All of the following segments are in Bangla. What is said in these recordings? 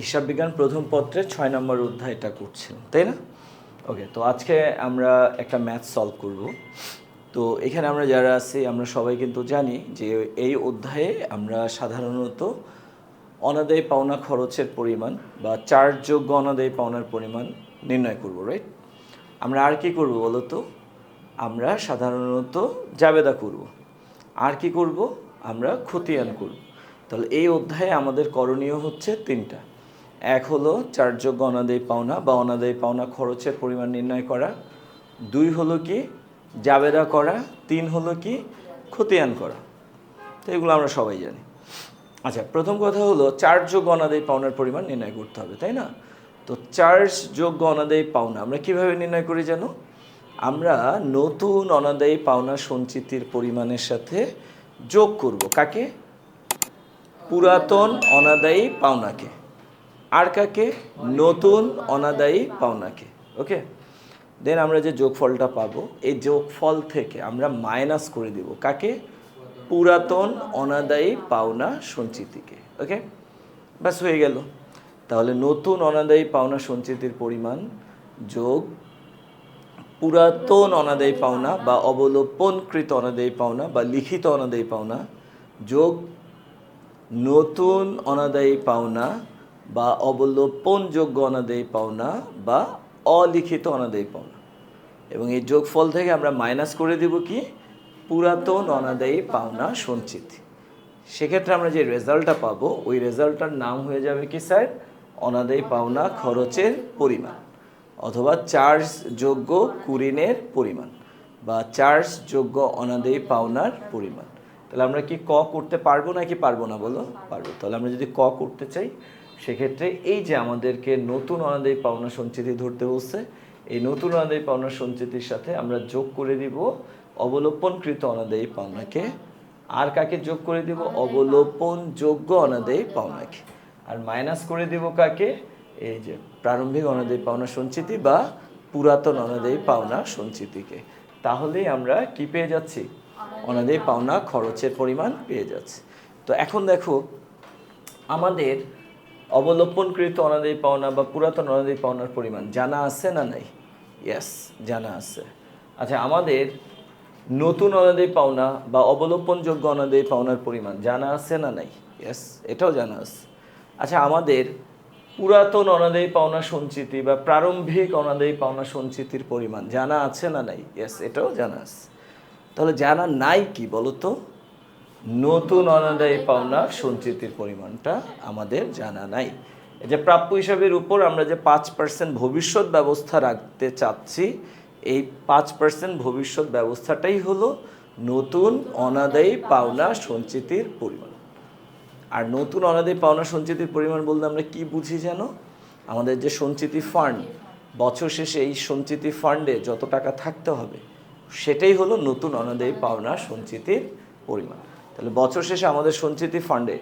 হিসাব বিজ্ঞান প্রথম পত্রের 6 নম্বর অধ্যায়টা করছিলাম, তাই না? ওকে, তো আজকে আমরা একটা ম্যাথ সলভ করব। তো এখানে আমরা যারা আছি আমরা সবাই কিন্তু জানি যে এই অধ্যায়ে আমরা সাধারণত অনাদায়ী পাওনা খরচের পরিমাণ বা চার্জযোগ্য অনাদায়ী পাওনার পরিমাণ নির্ণয় করব, রাইট? আমরা আর কি করব বলো তো? আমরা সাধারণত জাবেদা করব। আর কি করব? আমরা খতিয়ান করব। তাহলে এই অধ্যায়ে আমাদের করণীয় হচ্ছে তিনটা। এক হলো চার্জযোগ্য অনাদায়ী পাওনা বা অনাদায়ী পাওনা খরচের পরিমাণ নির্ণয় করা। দুই হলো কি জাবেদা করা। তিন হলো কি খতিয়ান করা। তো এগুলো আমরা সবাই জানি। আচ্ছা, প্রথম কথা হলো চার্জযোগ্য অনাদায়ী পাওনার পরিমাণ নির্ণয় করতে হবে, তাই না? তো চার্জযোগ্য অনাদায়ী পাওনা আমরা কিভাবে নির্ণয় করি জানো? আমরা নতুন অনাদায়ী পাওনা সঞ্চিতির পরিমাণের সাথে যোগ করব। কাকে? পুরাতন অনাদায়ী পাওনাকে। আর কাকে? নতুন অনাদায়ী পাওনাকে। ওকে, দেন আমরা যে যোগফলটা পাবো এই যোগফল থেকে আমরা মাইনাস করে দিব কাকে? পুরাতন অনাদায়ী পাওনা সঞ্চিতিকে। ওকে, ব্যাস হয়ে গেল। তাহলে নতুন অনাদায়ী পাওনা সঞ্চিতির পরিমাণ যোগ পুরাতন অনাদায়ী পাওনা বা অবলোপনকৃত অনাদায়ী পাওনা বা লিখিত অনাদায়ী পাওনা যোগ নতুন অনাদায়ী পাওনা বা অবলোপনযোগ্য অনাদায়ী পাওনা বা অলিখিত অনাদায়ী পাওনা, এবং এই যোগফল থেকে আমরা মাইনাস করে দেব কি? পুরাতন অনাদায়ী পাওনা সঞ্চিতি। সেক্ষেত্রে আমরা যে রেজাল্টটা পাবো ওই রেজাল্টটার নাম হয়ে যাবে কি স্যার? অনাদায়ী পাওনা খরচের পরিমাণ অথবা চার্জযোগ্য কুরিনের পরিমাণ বা চার্জযোগ্য অনাদায়ী পাওনার পরিমাণ। তাহলে আমরা কি ক করতে পারবো নাকি পারবো না বলো? পারবো। তাহলে আমরা যদি ক করতে চাই সেক্ষেত্রে এই যে আমাদেরকে নতুন অনাদায়ী পাওনা সঞ্চিতি ধরতে বলছে, এই নতুন অনাদায়ী পাওনা সঞ্চিতির সাথে আমরা যোগ করে দিব অবলোপনকৃত অনাদায়ী পাওনাকে। আর কাকে যোগ করে দিব? অবলোপনযোগ্য অনাদায়ী পাওনাকে। আর মাইনাস করে দিব কাকে? এই যে প্রারম্ভিক অনাদায়ী পাওনা সঞ্চিতি বা পুরাতন অনাদায়ী পাওনা সঞ্চিতিকে। তাহলেই আমরা কি পেয়ে যাচ্ছি? অনাদায়ী পাওনা খরচের পরিমাণ পেয়ে যাচ্ছি। তো এখন দেখো, আমাদের অবলোপনকৃত অনাদায়ী পাওনা বা পুরাতন অনাদায়ী পাওনার পরিমাণ জানা আছে না নাই? ইয়েস, জানা আছে। আচ্ছা, আমাদের নতুন অনাদায়ী পাওনা বা অবলোপনযোগ্য অনাদায়ী পাওনার পরিমাণ জানা আছে না নাই? ইয়েস, এটাও জানা আছে। আচ্ছা, আমাদের পুরাতন অনাদায়ী পাওনা সঞ্চিতি বা প্রারম্ভিক অনাদায়ী পাওনা সঞ্চিতির পরিমাণ জানা আছে না নাই? ইয়েস, এটাও জানা আছে। তাহলে জানা নাই কি বলো তো? নতুন অনাদায়ী পাওনা সঞ্চিতির পরিমাণটা আমাদের জানা নাই। এই যে প্রাপ্য হিসাবের উপর আমরা যে 5% ভবিষ্যৎ ব্যবস্থা রাখতে চাচ্ছি, এই 5% ভবিষ্যৎ ব্যবস্থাটাই হলো নতুন অনাদায়ী পাওনা সঞ্চিতির পরিমাণ। আর নতুন অনাদায়ী পাওনা সঞ্চিতির পরিমাণ বলতে আমরা কি বুঝি জানো? আমাদের যে সঞ্চিতি ফান্ড, বছর শেষে এই সঞ্চিতি ফান্ডে যত টাকা থাকতে হবে সেটাই হলো নতুন অনাদায়ী পাওনা সঞ্চিতির পরিমাণ। তাহলে বছর শেষে আমাদের সঞ্চিতি ফান্ডে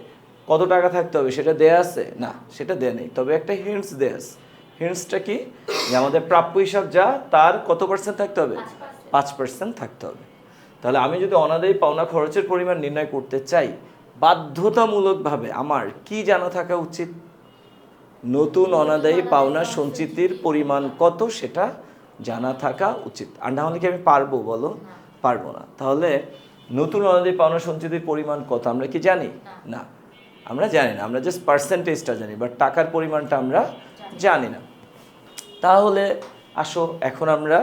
কত টাকা থাকতে হবে সেটা দেয়া আছে? না, সেটা দেয়া নেই। তবে একটা হিন্টস দেয়া আছে। হিন্টসটা কি? যে আমাদের প্রাপ্য হিসাব যা তার কত পার্সেন্ট থাকতে হবে? 5% থাকতে হবে। তাহলে আমি যদি অনাদায়ী পাওনা খরচের পরিমাণ নির্ণয় করতে চাই, বাধ্যতামূলকভাবে আমার কি জানা থাকা উচিত? নতুন অনাদায়ী পাওনা সঞ্চিতির পরিমাণ কত সেটা জানা থাকা উচিত। আর না হলে কি আমি পারবো বলো? পারবো না। তাহলে নতুন অনাদায়ী পাওনা সঞ্চিতির পরিমাণ কত আমরা কি জানি? না, আমরা জানি না। আমরা জাস্ট পার্সেন্টেজটা জানি, বাট টাকার পরিমাণটা আমরা জানি না। তাহলে আসো এখন আমরা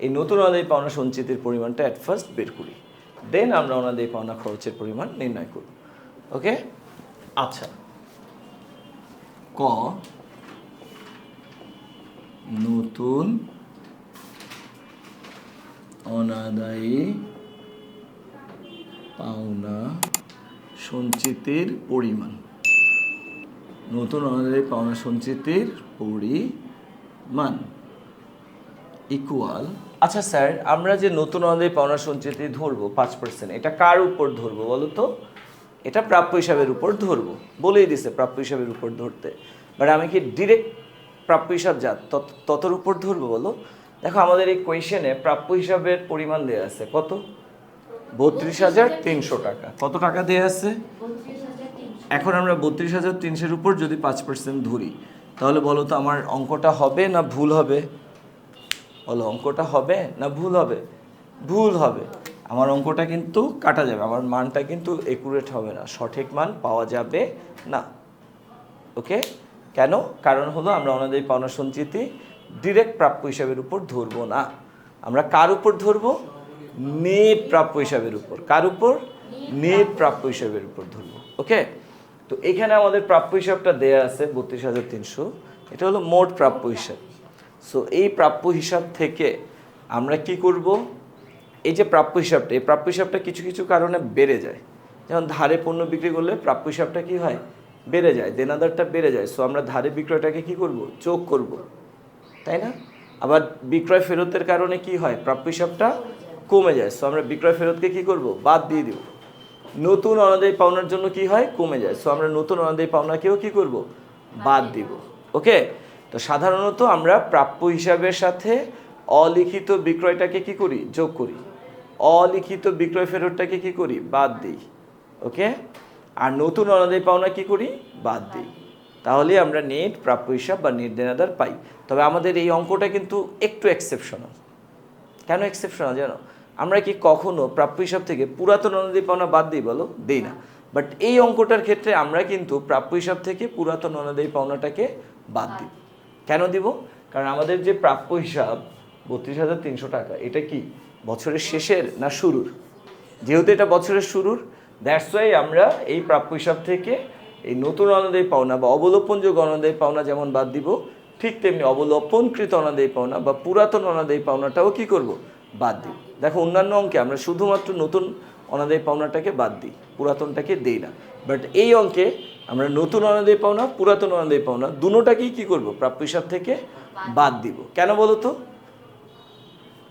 এই নতুন অনাদায়ী পাওনা সঞ্চিতির পরিমাণটা অ্যাট ফার্স্ট বের করি, দেন আমরা অনাদায়ী পাওনা খরচের পরিমাণ নির্ণয় করব। ওকে, আচ্ছা, ক নতুন অনাদায়ী পাওনা সঞ্চিতির পরিমাণ। নতুন অনাদায়ী পাওনা সঞ্চিতির পরিমাণ ইকুয়াল। আচ্ছা স্যার, আমরা যে নতুন অনাদায়ী পাওনা সঞ্চিতি ধরবো 5%, এটা কার উপর ধরবো বলো তো? এটা প্রাপ্য হিসাবের উপর ধরবো, বলেই দিছে প্রাপ্য হিসাবের উপর ধরতে। বাট আমি কি ডিরেক্ট প্রাপ্য হিসাব যা ততর উপর ধরবো বলো? দেখো, আমাদের এই কোয়েশনে প্রাপ্য হিসাবের পরিমাণ দেওয়া আছে কত? 32,300 টাকা। কত টাকা দেওয়া আছে? এখন আমরা 32,300-এর উপর যদি 5% ধরি, তাহলে বলো তো আমার অঙ্কটা হবে না ভুল হবে? বলো, অঙ্কটা হবে না ভুল হবে? ভুল হবে। আমার অঙ্কটা কিন্তু কাটা যাবে, আমার মানটা কিন্তু একুরেট হবে না, সঠিক মান পাওয়া যাবে না। ওকে, কেন? কারণ হলো আমরা অনাদায়ী পাওনা সঞ্চিতি ডিরেক্ট প্রাপ্য হিসাবের উপর ধরবো না, আমরা কার উপর ধরবো? নেট প্রাপ্য হিসাবের উপর। কার উপর? নেট প্রাপ্য হিসাবের উপর ধরবো। ওকে, তো এখানে আমাদের প্রাপ্য হিসাবটা দেয়া আছে 32,300, এটা হলো মোট প্রাপ্য হিসাব। সো এই প্রাপ্য হিসাব থেকে আমরা কি করব? এই যে প্রাপ্য হিসাবটা, এই প্রাপ্য হিসাবটা কিছু কিছু কারণে বেড়ে যায়। যেমন ধারে পণ্য বিক্রি করলে প্রাপ্য হিসাবটা কি হয়? বেড়ে যায়, দেনাদারটা বেড়ে যায়। সো আমরা ধারে বিক্রয়টাকে কি করব? যোগ করব, তাই না? আবার বিক্রয় ফেরতের কারণে কি হয়? প্রাপ্য হিসাবটা কমে যায়। সো আমরা বিক্রয় ফেরতকে কি করব? বাদ দিয়ে দিব। নতুন অনাদায়ী পাওনার জন্য কি হয়? কমে যায়। সো আমরা নতুন অনাদায়ী পাওনাকেও কি করব? বাদ দিব। ওকে, তো সাধারণত আমরা প্রাপ্য হিসাবের সাথে অলিখিত বিক্রয়টাকে কি করি? যোগ করি। অলিখিত বিক্রয় ফেরতটাকে কি করি? বাদ দিই। ওকে, আর নতুন অনাদায়ী পাওনা কি করি? বাদ দিই। তাহলে আমরা নেট প্রাপ্য হিসাব বা নেট দেনাদার পাই। তবে আমাদের এই অঙ্কটা কিন্তু একটু এক্সেপশনাল। কেন এক্সেপশনাল জানো? আমরা কি কখনো প্রাপ্য হিসাব থেকে পুরাতন অনাদায়ী পাওনা বাদ দিই? বলো, দিই না। বাট এই অঙ্কটার ক্ষেত্রে আমরা কিন্তু প্রাপ্য হিসাব থেকে পুরাতন অনাদায়ী পাওনাটাকে বাদ দিই। কেন দিব? কারণ আমাদের যে প্রাপ্য হিসাব 32,300 টাকা, এটা কি বছরের শেষের না শুরুর? যেহেতু এটা বছরের শুরুর, দ্যাটস ওয়াই আমরা এই প্রাপ্য হিসাব থেকে এই নতুন অনাদায়ী পাওনা বা অবলোপনযোগ্য অনাদায়ী পাওনা যেমন বাদ দিব, ঠিক তেমনি অবলোপনকৃত অনাদায়ী পাওনা বা পুরাতন অনাদায়ী পাওনাটাও কি করব? বাদ দিব। দেখো, অন্যান্য অঙ্কে আমরা শুধুমাত্র নতুন অনাদায়ী পাওনাটাকে বাদ দিই, পুরাতনটাকে দিই না। বাট এই অঙ্কে আমরা নতুন অনাদায়ী পাওনা, পুরাতন অনাদায়ী পাওনা দুটোটাকেই কি করব? প্রাপ্য হিসাব থেকে বাদ দিব। কেন বলো তো?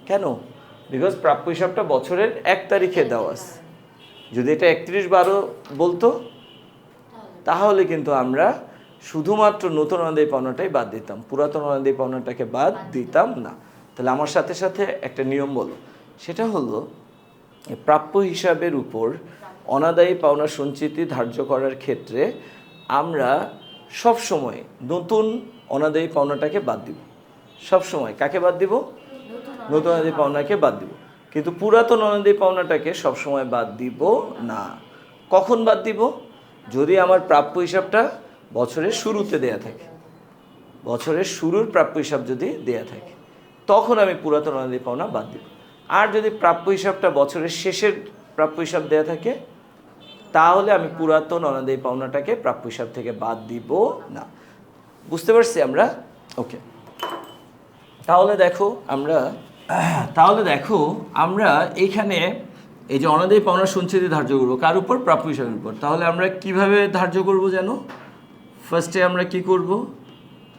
কেন? বিকজ প্রাপ্য হিসাবটা বছরের 1 তারিখে দেওয়া আছে। যদি এটা 31/12 বলতো, তাহলে কিন্তু আমরা শুধুমাত্র নতুন অনাদায়ী পাওনাটাই বাদ দিতাম, পুরাতন অনাদায়ী পাওনাটাকে বাদ দিতাম না। তাহলে আমার সাথে সাথে একটা নিয়ম বলো, সেটা হলো প্রাপ্য হিসাবের উপর অনাদায়ী পাওনা সঞ্চিতি ধার্য করার ক্ষেত্রে আমরা সব সময় নতুন অনাদায়ী পাওনাটাকে বাদ দিব। সব সময় কাকে বাদ দিব? নতুন অনাদায়ী পাওনাকে বাদ দিব। কিন্তু পুরাতন অনাদায়ী পাওনাটাকে সব সময় বাদ দিব না। কখন বাদ দিব? যদি আমার প্রাপ্য হিসাবটা বছরের শুরুতে দেয়া থাকে, বছরের শুরুর প্রাপ্য হিসাব যদি দেয়া থাকে, তখন আমি পুরাতন অনাদায়ী পাওনা বাদ দিব। আর যদি প্রাপ্য হিসাবটা বছরের শেষের প্রাপ্য হিসাব দেয়া থাকে, তাহলে আমি পুরাতন অনাদায়ী পাওনাটাকে প্রাপ্য হিসাব থেকে বাদ দিব না। বুঝতে পারছি আমরা? ওকে, তাহলে দেখো আমরা এইখানে এই যে অনাদায়ী পাওনা সঞ্চিতি ধার্য করবো কার উপর? প্রাপ্য হিসাবের উপর। তাহলে আমরা কিভাবে ধার্য করব জানো? ফার্স্টে আমরা কি করব?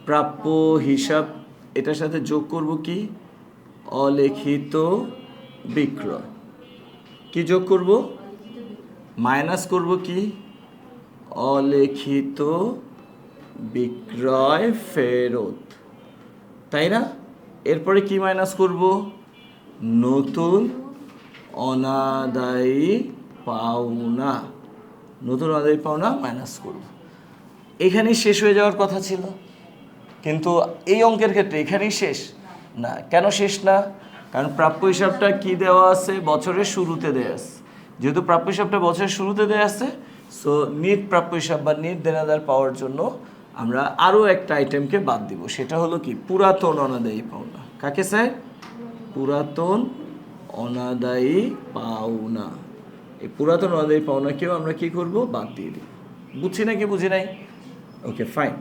প্রাপ্য হিসাব এটার সাথে যোগ করব কি? অলিখিত বিক্রয়। কি যোগ করব? মাইনাস করব কি? অলিখিত বিক্রয় ফেরত, তাই না? এরপরে কি মাইনাস করব? নতুন অনাদায়ী পাওনা। নতুন অনাদায়ী পাওনা মাইনাস করব। এখানেই শেষ হয়ে যাওয়ার কথা ছিল, কিন্তু এই অঙ্কের ক্ষেত্রে এখানেই শেষ না। কেন শেষ না? কারণ প্রাপ্য হিসাবটা কি দেওয়া আছে? বছরের শুরুতে দেওয়া আছে। যেহেতু প্রাপ্য হিসাবটা বছরের শুরুতে দেওয়া আছে, সো নিট প্রাপ্য হিসাব বা নিট দেনাদার পাওয়ার জন্য আমরা আরও একটা আইটেমকে বাদ দিব। সেটা হলো কি? পুরাতন অনাদায়ী পাওনা। কাকে স্যার? পুরাতন অনাদায়ী পাওনা। এই পুরাতন অনাদায়ী পাওনাকেও আমরা কি করব? বাদ দিয়ে দিব। বুঝছি নাকি বুঝি নাই? ওকে, ফাইন।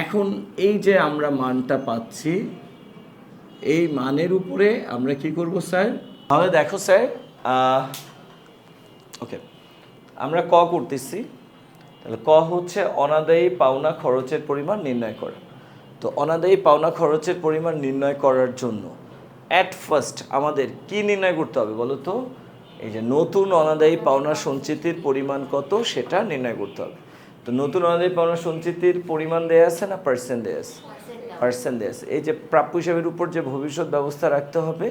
এখন এই যে আমরা মানটা পাচ্ছি, এই মানের উপরে আমরা কি করব স্যার? তাহলে দেখো স্যার, ওকে, আমরা ক করতেছি। তাহলে ক হচ্ছে অনাদায়ী পাওনা খরচের পরিমাণ নির্ণয় করা। তো অনাদায়ী পাওনা খরচের পরিমাণ নির্ণয় করার জন্য অ্যাট ফার্স্ট আমাদের কি নির্ণয় করতে হবে বলো তো? এই যে নতুন অনাদায়ী পাওনা সঞ্চিতির পরিমাণ কত সেটা নির্ণয় করতে হবে। তো নতুন অনাদায়ী পাওনা সঞ্চিতির পরিমাণ দেয়া আছে না পার্সেন্ট দেয়া আছে? পার্সেন্ট দেয়া আছে। এই যে প্রাপ্য হিসাবের উপর যে ভবিষ্যৎ ব্যবস্থা রাখতে হবে,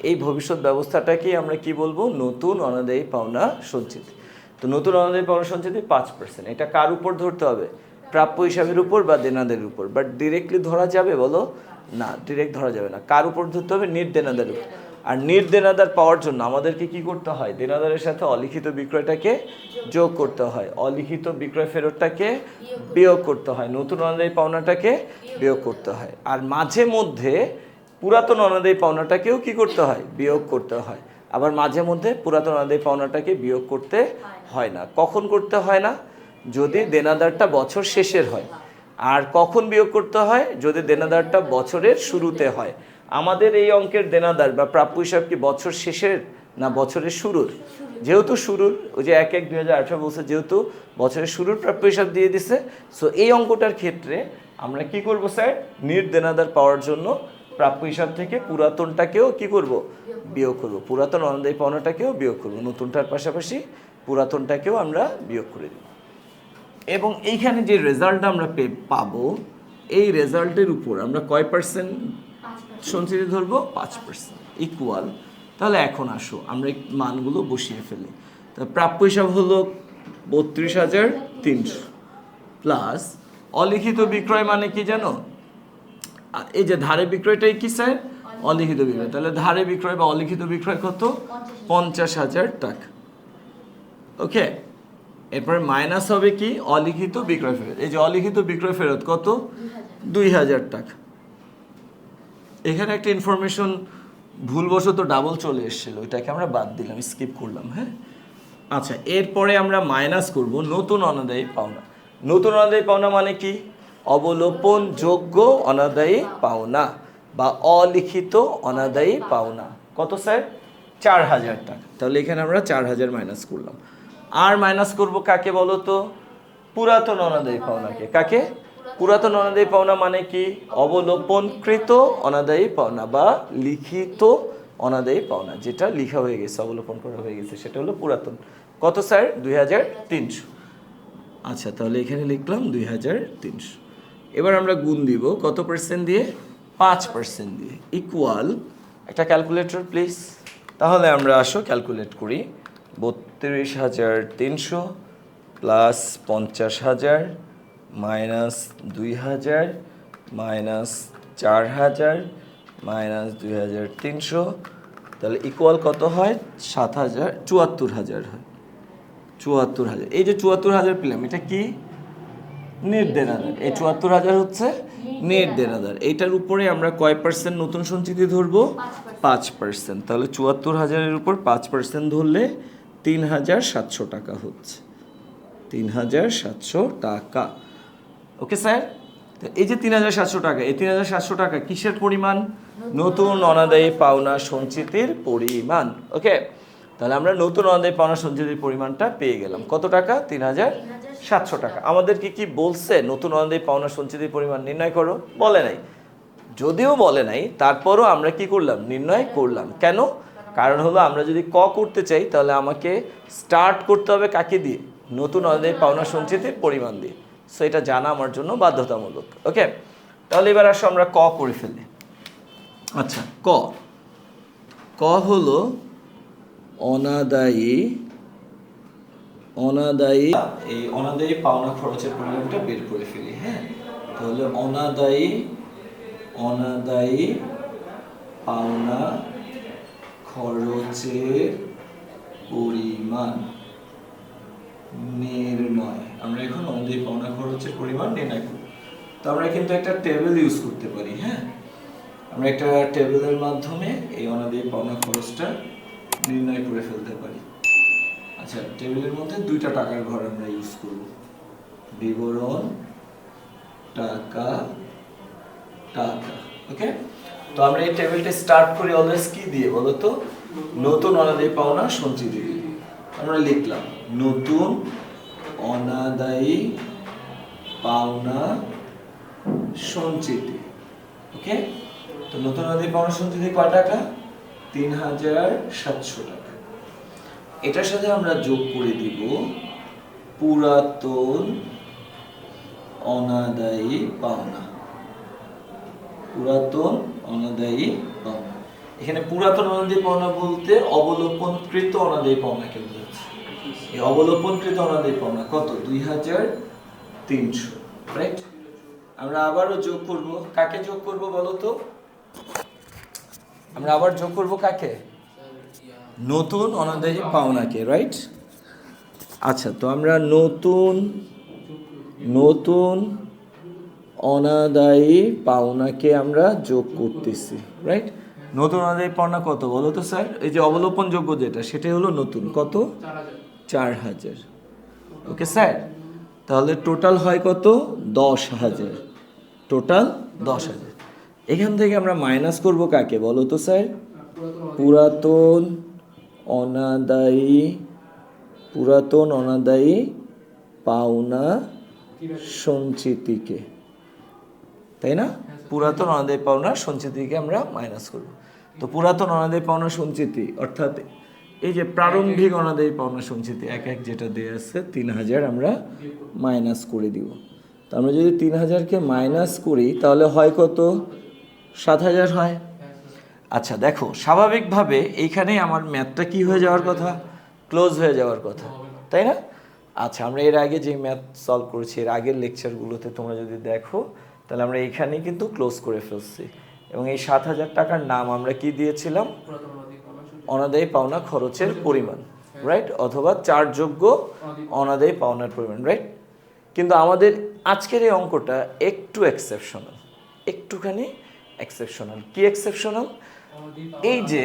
এই ভবিষ্যৎ ব্যবস্থাটাকেই আমরা কি বলবো? নতুন অনাদায়ী পাওনা সঞ্চিতি। তো নতুন অনাদায়ী পাওনা সঞ্চিতি 5%। এটা কার উপর ধরতে হবে? প্রাপ্য হিসাবের উপর বা দেনাদের উপর। বাট ডিরেক্টলি ধরা যাবে বলো? না, ডিরেক্ট ধরা যাবে না। কার উপর ধরতে হবে? নির্দেনাদার উপর। আর নির্দেনাদার পাওয়ার জন্য আমাদেরকে কি করতে হয়? দেনাদারের সাথে অলিখিত বিক্রয়টাকে যোগ করতে হয়, অলিখিত বিক্রয় ফেরতটাকে বিয়োগ করতে হয়, নতুন অনাদায়ী পাওনাটাকে বিয়োগ করতে হয়। আর মাঝে মধ্যে পুরাতন অনাদায়ী পাওনাটাকেও কি করতে হয়? বিয়োগ করতে হয়। আবার মাঝে মধ্যে পুরাতন অনাদায়ী পাওনাটাকে বিয়োগ করতে হয় না। কখন করতে হয় না? যদি দেনাদারটা বছর শেষের হয়। আর কখন বিয়োগ করতে হয়? যদি দেনাদারটা বছরের শুরুতে হয়। আমাদের এই অঙ্কের দেনাদার বা প্রাপ্য হিসাব কি বছর শেষের না বছরের শুরুর? যেহেতু শুরুর, ওই যে 1/1/2018 বলছে, যেহেতু বছরের শুরুর প্রাপ্য হিসাব দিয়ে দিছে, সো এই অঙ্কটার ক্ষেত্রে আমরা কি করব স্যার? নির্দেনাদার পাওয়ার জন্য প্রাপ্য হিসাব থেকে পুরাতনটাকেও কি করব? বিয়োগ করব। পুরাতন অনাদায়ী পাওনাটাকেও বিয়োগ করব, নতুনটার পাশাপাশি পুরাতনটাকেও আমরা বিয়োগ করে দেব। এবং এইখানে যে রেজাল্টটা আমরা পাবো, এই রেজাল্টের উপর আমরা কয় পার্সেন্ট সঞ্চিতি ধরবো? 5%। ইকুয়াল। তাহলে এখন আসো আমরা এই মানগুলো বসিয়ে ফেলি। তা প্রাপ্য হিসাব হলো 32,300 প্লাস অলিখিত বিক্রয় মানে কি জানো? এই যে ধারে বিক্রয়টাই কি স্যার? অলিখিত বিক্রয়। তাহলে ধারে বিক্রয় বা অলিখিত বিক্রয় কত? 50,000 টাকা। ওকে, এরপরে মাইনাস হবে কি? অলিখিত বিক্রয় ফেরত। এই যে অলিখিত বিক্রয় ফেরত কত? 2,000 টাকা। এখানে একটা ইনফরমেশন ভুলবশত ডাবল চলে এসেছিল, ওইটাকে আমরা বাদ দিলাম, স্কিপ করলাম। হ্যাঁ, আচ্ছা, এরপরে আমরা মাইনাস করব নতুন অনাদায়ী পাওনা। নতুন অনাদায়ী পাওনা মানে কি? অবলোপনযোগ্য অনাদায়ী পাওনা বা অলিখিত অনাদায়ী পাওনা। কত স্যার? 4,000 টাকা। তাহলে এখানে আমরা 4,000 মাইনাস করলাম। আর মাইনাস করব কাকে বলো তো? পুরাতন অনাদায়ী পাওনাকে। কাকে? পুরাতন অনাদায়ী পাওনা মানে কি? অবলোপনকৃত অনাদায়ী পাওনা বা লিখিত অনাদায়ী পাওনা, যেটা লিখা হয়ে গেছে, অবলোপন করা হয়ে গেছে, সেটা হলো পুরাতন। কত স্যার? 2,300। আচ্ছা, তাহলে এখানে লিখলাম 2,300। এবার আমরা গুণ দিব কত পার্সেন্ট দিয়ে? 5% দিয়ে। ইকুয়াল, একটা ক্যালকুলেটর প্লিজ। তাহলে আমরা আসো ক্যালকুলেট করি। 32,300 প্লাস 50,000 মাইনাস 2,000 মাইনাস 4,000 মাইনাস 2,300, তাহলে ইকুয়াল কত হয়? 74,000 হয়। 74,000। এই যে 74,000 পেলাম, এটা কি? নির্দেনাদার। এই 74,000 হচ্ছে নির্দেনাদার। এইটার উপরে আমরা কয় পার্সেন্ট নতুন সঞ্চিতি ধরবো? 5%। তাহলে 74,000-এর উপর 5% ধরলে 3,700 টাকা হচ্ছে। 3,700 টাকা। ওকে স্যার, এই যে 3,700 টাকা, এই 3,700 টাকা কিসের পরিমাণ? নতুন অনাদায়ী পাওনা সঞ্চিতির পরিমাণ। ওকে, তাহলে আমরা নতুন অনাদায়ী পাওনা সঞ্চিতির পরিমাণটা পেয়ে গেলাম। কত টাকা? 3,700 টাকা। আমাদেরকে কি বলছে? নতুন অনাদায়ী পাওনা সঞ্চিতির পরিমাণ নির্ণয় করো? বলে নাই। যদিও বলে নাই, তারপরও আমরা কি করলাম? নির্ণয় করলাম। কেন? কারণ হলো আমরা যদি ক করতে চাই, তাহলে আমাকে স্টার্ট করতে হবে কাকে দিয়ে? নতুন অনাদায়ী পাওনা সঞ্চিতির পরিমাণ দিয়ে। সো এটা জানা আমার জন্য বাধ্যতামূলক। ওকে, তাহলে এবার আসো আমরা ক করে ফেলি। আচ্ছা, ক। ক হলো অনাদায়ী এই অনাদায়ী পাওনা খরচের পরিমাণটা বের করে ফেলি। হ্যাঁ, তাহলে অনাদায়ী পাওনা খরচের পরিমাণ নির্ণয়। আমরা এখন অনাদায়ী পাওনা খরচের পরিমাণ নির্ণয় করব। তো আমরা কিন্তু একটা টেবিল ইউজ করতে পারি। হ্যাঁ, আমরা একটা টেবিলের মাধ্যমে এই অনাদায়ী পাওনা খরচটা নির্ণয় করে ফেলতে পারি। আচ্ছা, টেবিলের মধ্যে দুইটা টাকার ঘর আমরা ইউজ করব। বিবরণ টাকা। ওকে, তো আমরা এই টেবিলটা স্টার্ট করি অলওয়েজ কি দিয়ে বলো তো? নতুন অনাদায়ী পাওনা সঞ্চিতি দিয়ে। আমরা লিখলাম নতুন অনাদায়ী পাওনা সঞ্চিতি। ওকে, তো নতুন অনাদায়ী পাওনা সঞ্চিতি কয় টাকা? 3,700 টাকা। এটার সাথে আমরা যোগ করে দিব পুরাতন অনাদায়ী পাওনা। পুরাতন অনাদায়ী পাওনা। এখানে পুরাতন অনাদায়ী পাওনা বলতে অবলোপনকৃত অনাদায়ী পাওনাকে বোঝাচ্ছে। এই অবলোপনকৃত অনাদায়ী পাওনা কত? 2300, রাইট? আমরা আবারও যোগ করব। কাকে যোগ করব বলো তো? আমরা আবার যোগ করব কাকে? নতুন অনাদায়ী পাওনাকে, রাইট? আচ্ছা, তো আমরা নতুন অনাদায়ী পাওনাকে আমরা যোগ করতেছি, রাইট? নতুন অনাদায়ী পাওনা কত বলো তো স্যার? এই যে অবলোপনযোগ্য যেটা, সেটাই হলো নতুন। কত? 4000। ওকে স্যার, তাহলে টোটাল হয় কত? 10,000। টোটাল 10,000। এখান থেকে আমরা মাইনাস করব কাকে বলো তো স্যার? পুরাতন অনাদায়ী পাওনা সঞ্চিতিকে, তাই না? পুরাতন অনাদায়ী পাওনা সঞ্চিতিকে আমরা মাইনাস করব। তো পুরাতন অনাদায়ী পাওনা সঞ্চিতি অর্থাৎ এই যে প্রারম্ভিক অনাদায়ী পাওনা সঞ্চিতি এক যেটা দেওয়া আছে 3000 আমরা মাইনাস করে দিব। তো আমরা যদি 3000কে মাইনাস করি তাহলে হয় কত? 7000 হয়। আচ্ছা দেখো, স্বাভাবিকভাবে এইখানেই আমার ম্যাথটা কি হয়ে যাওয়ার কথা? ক্লোজ হয়ে যাওয়ার কথা, তাই না? আচ্ছা, আমরা এর আগে যে ম্যাথ সলভ করেছি এর আগের লেকচারগুলোতে তোমরা যদি দেখো তাহলে আমরা এইখানেই কিন্তু ক্লোজ করে ফেলছি। এবং এই 7000 টাকার নাম আমরা কি দিয়েছিলাম? অনাদায়ী পাওনা খরচের পরিমাণ, রাইট? অথবা চার্জযোগ্য অনাদায়ী পাওনার পরিমাণ, রাইট? কিন্তু আমাদের আজকের এই অঙ্কটা একটু এক্সেপশনাল, একটুখানি এক্সেপশনাল। কি এক্সেপশনাল? এই যে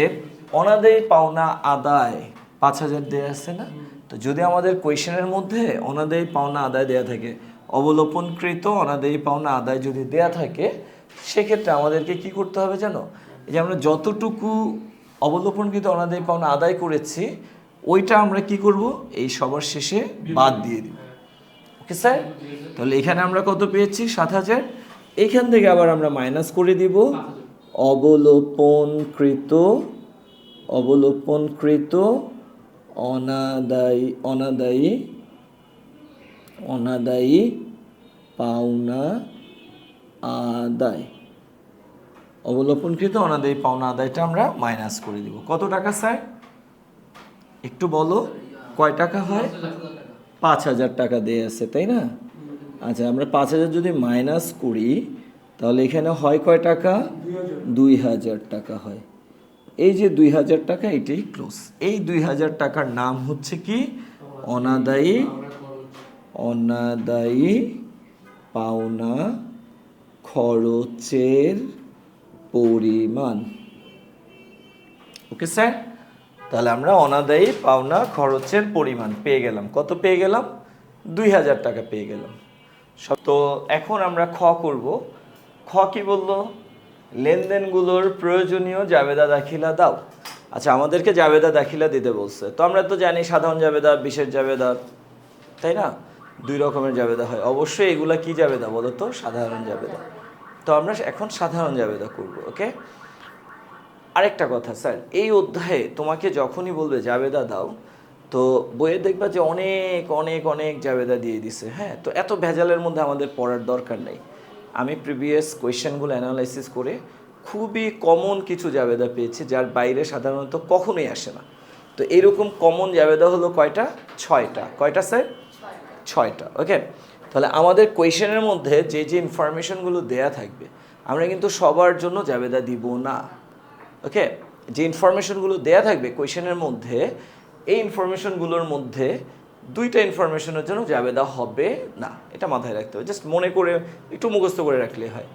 অনাদায়ী পাওনা আদায় 5000 দেয়া আছে না? তো যদি আমাদের কোয়েশনের মধ্যে অনাদায়ী পাওনা আদায় দেয়া থাকে, অবলোপনকৃত অনাদায়ী পাওনা আদায় যদি দেয়া থাকে, সেক্ষেত্রে আমাদেরকে কি করতে হবে জানো? এই যে আমরা যতটুকু অবলোপনকৃত অনাদায়ী পাওনা আদায় করেছি ওইটা আমরা কি করব? এই সবার শেষে বাদ দিয়ে দিব। ওকে স্যার, তাহলে এখানে আমরা কত পেয়েছি? 7000। এইখান থেকে আবার আমরা মাইনাস করে দিব অবলোপনকৃত অনাদায়ী পাওনা আদায়। অবলোপনকৃত অনাদায়ী পাওনা আদায়টা আমরা মাইনাস করে দিব। কত টাকা স্যার? একটু বলো, কয় টাকা হয়? 5000 টাকা দিয়ে আছে, তাই না? আচ্ছা, আমরা 5000 যদি মাইনাস করি তাহলে এখানে হয় কয় টাকা? 2000 টাকা হয়। এই যে 2000 টাকা, এটাই ক্লোজ। এই 2000 টাকার নাম হচ্ছে কি? অনাদায়ী পাওনা খরচের পরিমাণ। ওকে স্যার, তাহলে আমরা অনাদায়ী পাওনা খরচের পরিমাণ পেয়ে গেলাম। কত পেয়ে গেলাম? 2000 টাকা পেয়ে গেলাম। তো এখন আমরা খ করব। খ কি বললো? লেনদেনগুলোর প্রয়োজনীয় জাবেদা দাখিলা দাও। আচ্ছা, আমাদেরকে জাবেদা দাখিলা দিতে বলছে। তো আমরা তো জানি সাধারণ জাবেদা, বিশেষ জাবেদা, তাই না? 2 রকমের জাবেদা হয়। অবশ্যই এগুলা কি জাবেদা বলো তো? সাধারণ জাবেদা। তো আমরা এখন সাধারণ জাবেদা করব। ওকে, আরেকটা কথা স্যার, এই অধ্যায়ে তোমাকে যখনই বলবে জাবেদা দাও, তো বইয়ে দেখবা যে অনেক অনেক অনেক জাবেদা দিয়ে দিছে। হ্যাঁ, তো এত ভেজালের মধ্যে আমাদের পড়ার দরকার নেই। আমি প্রিভিয়াস কোয়েশ্চেনগুলো অ্যানালাইসিস করে খুবই কমন কিছু জাবেদা পেয়েছি, যার বাইরে সাধারণত কখনোই আসে না। তো এরকম কমন জাবেদা হলো কয়টা? 6টা। কয়টা স্যার? 6টা। ওকে, তাহলে আমাদের কোয়েশ্চেনের মধ্যে যে যে ইনফরমেশনগুলো দেয়া থাকবে আমরা কিন্তু সবার জন্য জাবেদা দিব না। ওকে, যে ইনফরমেশনগুলো দেয়া থাকবে কোয়েশ্চেনের মধ্যে, এই ইনফরমেশনগুলোর মধ্যে 2টা ইনফরমেশনের জন্য জাবেদা হবে না। এটা মাথায় রাখতে হবে। জাস্ট মনে করে একটু মুখস্থ করে রাখলেই হয়।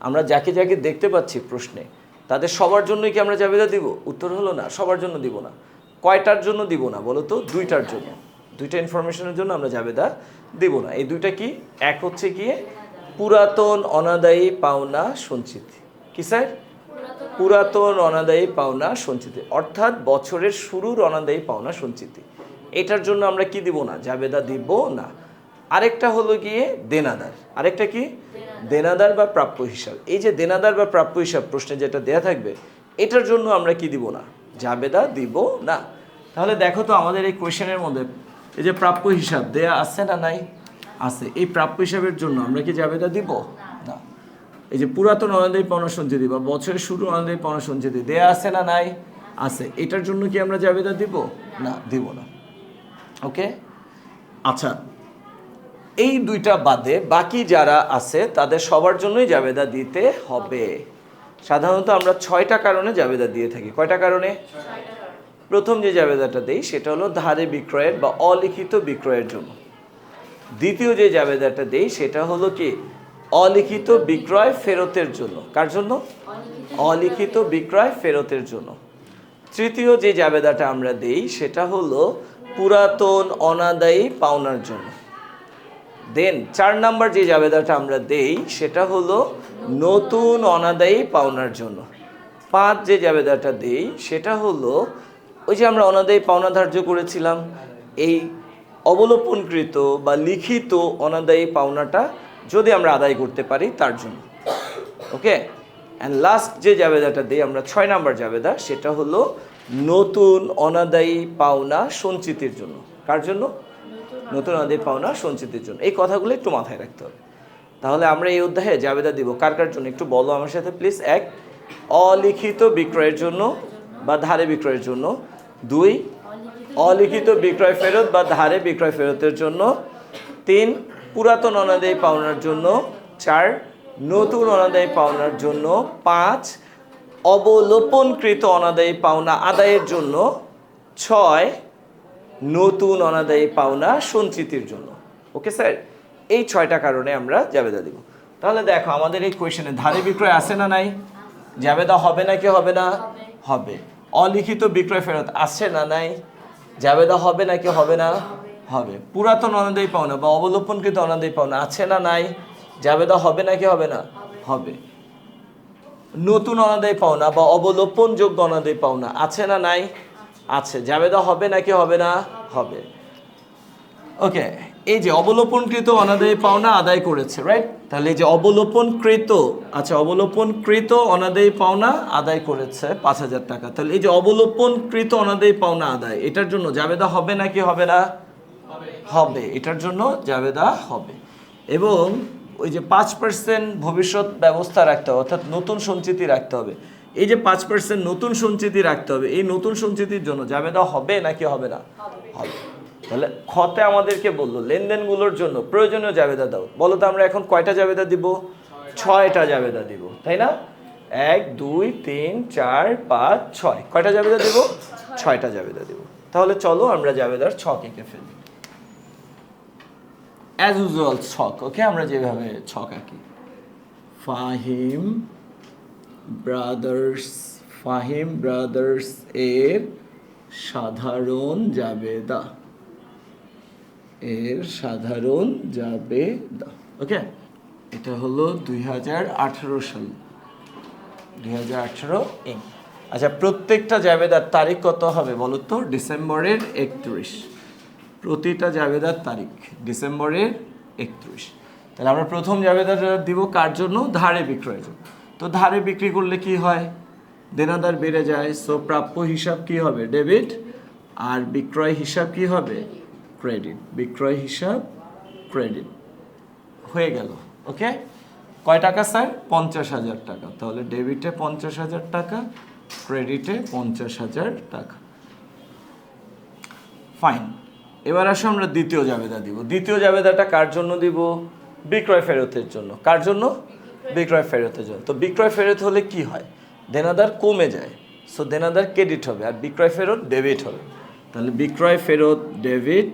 আমরা যাকে যাকে দেখতে পাচ্ছি প্রশ্নে, তাদের সবার জন্যই কি আমরা জাবেদা দিব? উত্তর হলো না, সবার জন্য দিব না। কয়টার জন্য দিব না বলো তো? 2টার জন্য। 2টা ইনফরমেশনের জন্য আমরা জাবেদা দিব না। এই 2টা কি? এক হচ্ছে গিয়ে পুরাতন অনাদায়ী পাওনা সঞ্চিতি। কি স্যার? পুরাতন অনাদায়ী পাওনা সঞ্চিতি, অর্থাৎ বছরের শুরুর অনাদায়ী পাওনা সঞ্চিতি। এটার জন্য আমরা কি দিব না? জাবেদা দিব না। আরেকটা হলো গিয়ে দেনাদার। আরেকটা কি? দেনাদার বা প্রাপ্য হিসাব। এই যে দেনাদার বা প্রাপ্য হিসাব প্রশ্নে যেটা দেয়া থাকবে, এটার জন্য আমরা কি দিব না? জাবেদা দিব না। তাহলে দেখো তো আমাদের এই কোয়েশ্চেনের মধ্যে এই যে প্রাপ্য হিসাব দেয়া আছে না নাই? আছে। এই প্রাপ্য হিসাবের জন্য আমরা কি জাবেদা দিব না? এই যে পুরাতন অনাদায়ী পাওনা সঞ্চিতি বা বছরের শুরু অনাদায়ী পাওনা সঞ্চিতি দেয়া আছে না নাই? আছে। এটার জন্য কি আমরা জাবেদা দিব না? দিব না। ওকে, আচ্ছা, এই দুইটা বাদে বাকি যারা আছে তাদের সবার জন্যই জাবেদা দিতে হবে। সাধারণত আমরা 6টা কারণে জাবেদা দিয়ে থাকি। কয়টা কারণে? প্রথম যে জাবেদাটা দেই সেটা হলো ধারে বিক্রয়ের বা অলিখিত বিক্রয়ের জন্য। দ্বিতীয় যে জাবেদাটা দেই সেটা হলো কি? অলিখিত বিক্রয় ফেরতের জন্য। কার জন্য? অলিখিত বিক্রয় ফেরতের জন্য। তৃতীয় যে জাবেদাটা আমরা দেই সেটা হলো পুরাতন অনাদায়ী পাওনার জন্য। দেন 4 নাম্বার যে জাবেদাটা আমরা দেই সেটা হলো নতুন অনাদায়ী পাওনার জন্য। 5 যে জাবেদাটা দেই সেটা হলো ওই যে আমরা অনাদায়ী পাওনা ধার্য করেছিলাম, এই অবলোপনকৃত বা লিখিত অনাদায়ী পাওনাটা যদি আমরা আদায় করতে পারি তার জন্য। ওকে, অ্যান্ড লাস্ট যে জাবেদাটা দিই আমরা 6 নাম্বার জাবেদা, সেটা হলো নতুন অনাদায়ী পাওনা সঞ্চিতির জন্য। কার জন্য? নতুন অনাদায়ী পাওনা সঞ্চিতির জন্য। এই কথাগুলো একটু মাথায় রাখতে হবে। তাহলে আমরা এই অধ্যায়ে জাবেদা দিব কার কার জন্য একটু বলো আমার সাথে প্লিজ। 1, অলিখিত বিক্রয়ের জন্য বা ধারে বিক্রয়ের জন্য। 2, অলিখিত বিক্রয় ফেরত বা ধারে বিক্রয় ফেরতের জন্য। 3, পুরাতন অনাদায়ী পাওনার জন্য। 4, নতুন অনাদায়ী পাওনার জন্য। 5, অবলোপনকৃত অনাদায়ী পাওনা আদায়ের জন্য। 6, নতুন অনাদায়ী পাওনা সঞ্চিতির জন্য। ওকে স্যার, এই 6টা কারণে আমরা জাবেদা দিব। তাহলে দেখো আমাদের এই কোয়েশনে ধারে বিক্রয় আছে না নাই? জাবেদা হবে নাকি হবে না? হবে। অলিখিত বিক্রয় ফেরত আছে না নাই? জাবেদা হবে নাকি হবে না? হবে। পুরাতন অনাদায়ী পাওনা বা অবলোপনকৃত অনাদায়ী পাওনা আছে না নাই? জাবেদা হবে নাকি হবে না? হবে। নতুন অনাদায়ী পাওনা বা অবলোপনযোগ্য অনাদায়ী পাওনা আছে না নাই? আছে। জাবেদা হবে নাকি হবে না? হবে। ওকে, এই যে অবলোপনকৃত অনাদায়ী পাওনা আদায় করেছে, রাইট? তাহলে এই যে অবলোপনকৃত, আচ্ছা, অবলোপনকৃত অনাদায়ী পাওনা আদায় করেছে 5,000 টাকা। তাহলে এই যে অবলোপনকৃত অনাদায়ী পাওনা আদায়, এটার জন্য জাবেদা হবে নাকি হবে না? হবে। এটার জন্য জাবেদা হবে। এবং ওই যে 5% ভবিষ্যৎ ব্যবস্থা রাখতে হবে, অর্থাৎ নতুন সঞ্চিতি রাখতে হবে। এই যে 5% নতুন সঞ্চিতি রাখতে হবে, এই নতুন সঞ্চিতির জন্য জাবেদা হবে নাকি হবে না? হবে। তাহলে খতে আমাদেরকে বললো লেনদেনগুলোর জন্য প্রয়োজনীয় জাবেদা দাও। বলো তো আমরা এখন কয়টা জাবেদা দিব? 6টা জাবেদা দিব, তাই না? 1, 2, 3, 4, 5, 6। কয়টা জাবেদা দিব? 6টা জাবেদা দিব। তাহলে চলো আমরা জাবেদার ছক এঁকে ফেলি। অ্যাজ ইউজুয়াল ছক, ওকে, আমরা যেভাবে ছক আঁকি। ফাহিম ব্রাদার্স এর সাধারণ জাবেদা, ওকে। এটা হলো 2018 সাল, 2018 ইং। আচ্ছা, প্রত্যেকটা জাবেদার তারিখ কত হবে বলো তো? ডিসেম্বরের 31। প্রতিটা জাবেদার তারিখ ডিসেম্বরের 31। তাহলে আমরা প্রথম জাবেদাটা দিব কার জন্য? ধারে বিক্রয়ের জন্য। তো ধারে বিক্রি করলে কি হয়? দেনাদার বেড়ে যায়, সো প্রাপ্য হিসাব কি হবে? ডেবিট। আর বিক্রয় হিসাব কি হবে? ক্রেডিট। বিক্রয় হিসাব ক্রেডিট হয়ে গেল, ওকে। কয় টাকা স্যার? 50,000 টাকা। তাহলে ডেবিটে 50,000 টাকা, ক্রেডিটে 50,000 টাকা। ফাইন। এবার আসো আমরা দ্বিতীয় জাবেদা দিব। দ্বিতীয় জাবেদাটা কার জন্য দিব? বিক্রয় ফেরতের জন্য। কার জন্য? বিক্রয় ফেরতের জন্য। তো বিক্রয় ফেরত হলে কি হয়? দেনাদার কমে যায়, সো দেনাদার ক্রেডিট হবে, আর বিক্রয় ফেরত ডেবিট হবে। তাহলে বিক্রয় ফেরত ডেবিট,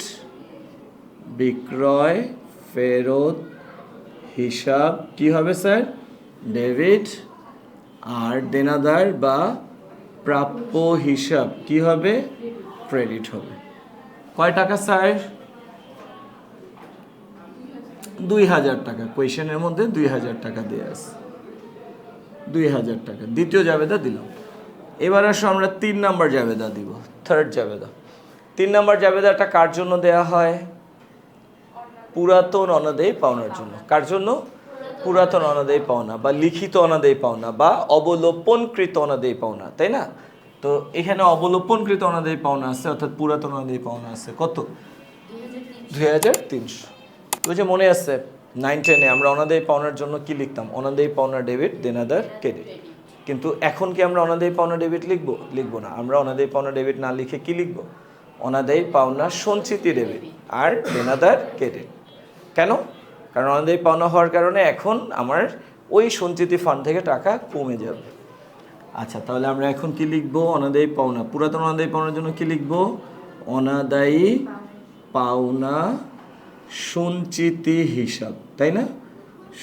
বিক্রয় ফেরত হিসাব কি হবে স্যার? ডেবিট। আর দেনাদার বা প্রাপ্য হিসাব কি হবে? ক্রেডিট হবে। কয় টাকা স্যার? 2,000 টাকা। কোয়েশনের মধ্যে 2,000 টাকা দিয়ে আছে, 2,000 টাকা। দ্বিতীয় জাবেদা দিলাম। এবার আসো আমরা 3 নাম্বার জাবেদা দিব, থার্ড জাবেদা। 3 নাম্বার জাবেদাটা কার জন্য দেয়া হয়? পুরাতন অনাদায়ী পাওনার জন্য। কার জন্য? পুরাতন অনাদায়ী পাওনা বা লিখিত অনাদায়ী পাওনা বা অবলোপনকৃত অনাদায়ী পাওনা, তাই না? তো এখানে অবলোপনকৃত অনাদায়ী পাওনা আছে, অর্থাৎ পুরাতন অনাদায়ী পাওনা আছে কত? 2,300। ওই যে মনে আছে 9, 10-এ আমরা অনাদায়ী পাওনার জন্য কি লিখতাম? অনাদায়ী পাওনা ডেবিট, দেনাদার ক্রেডিট। কিন্তু এখন কি আমরা অনাদায়ী পাওনা ডেবিট লিখবো? লিখবো না। আমরা অনাদায়ী পাওনা ডেবিট না লিখে কি লিখবো? অনাদায়ী পাওনা সঞ্চিতি ডেবিট আর দেনাদার ক্রেডিট। কেন? কারণ অনাদায়ী পাওনা হওয়ার কারণে এখন আমার ওই সঞ্চিতি ফান্ড থেকে টাকা কমে যাবে। আচ্ছা, তাহলে আমরা এখন কি লিখব? অনাদায়ী পাওনা, পুরাতন অনাদায়ী পাওনার জন্য কি লিখব? অনাদায়ী পাওনা সঞ্চিতি হিসাব, তাই না?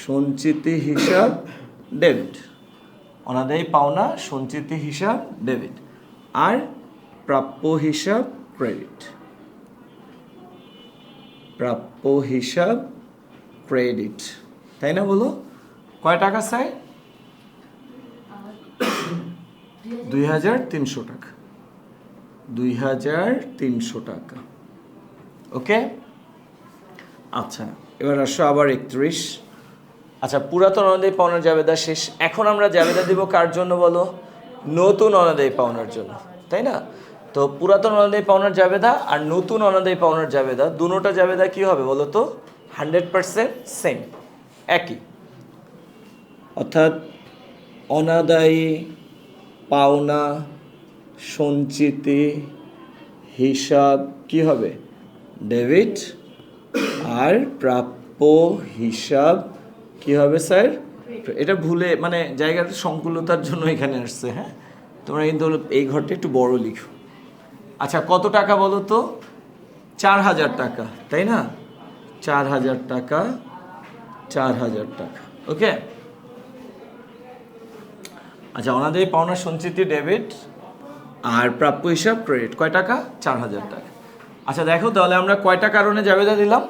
সঞ্চিতি হিসাব ডেবিট, অনাদায়ী পাওনা সঞ্চিতি হিসাব ডেবিট আর প্রাপ্য হিসাব ক্রেডিট। প্রাপ্য হিসাব ক্রেডিট, তাই না? বলো কয় টাকা চাই? 2300 টাকা। 2300 টাকা। ওকে, আচ্ছা এবার আসো আবার 31। আচ্ছা, পুরাতন অনাদায়ী পাওনার জাবেদা শেষ। এখন আমরা জাবেদা দিব কার জন্য বলো? নতুন অনাদায়ী পাওনার জন্য, তাই না? তো পুরাতন অনাদায়ী পাওনার জাবেদা আর নতুন অনাদায়ী পাওনার জাবেদা, দুটোটা জাবেদা কি হবে বলো তো? 100% সেম, একই। অর্থাৎ অনাদায়ী পাওনা সঞ্চিতি হিসাব কি হবে? ডেবিট। আর প্রাপ্য হিসাব কি হবে স্যার? এটা ভুলে মানে জায়গাটা সংকুলতার জন্য এখানে আসছে, হ্যাঁ? তোমরা কিন্তু এই ঘরটা একটু বড় লিখো। আচ্ছা, কত টাকা বলো তো? 4000 টাকা, তাই না? 4000 টাকা, 4000 টাকা। ওকে, আচ্ছা অনাদায়ী পাওনা সঞ্চিতি ডেবিট আর প্রাপ্য হিসাব ক্রেডিট, কয় টাকা? 4000 টাকা। আচ্ছা দেখো, তাহলে আমরা কয়টা কারণে জাবেদা দিলাম?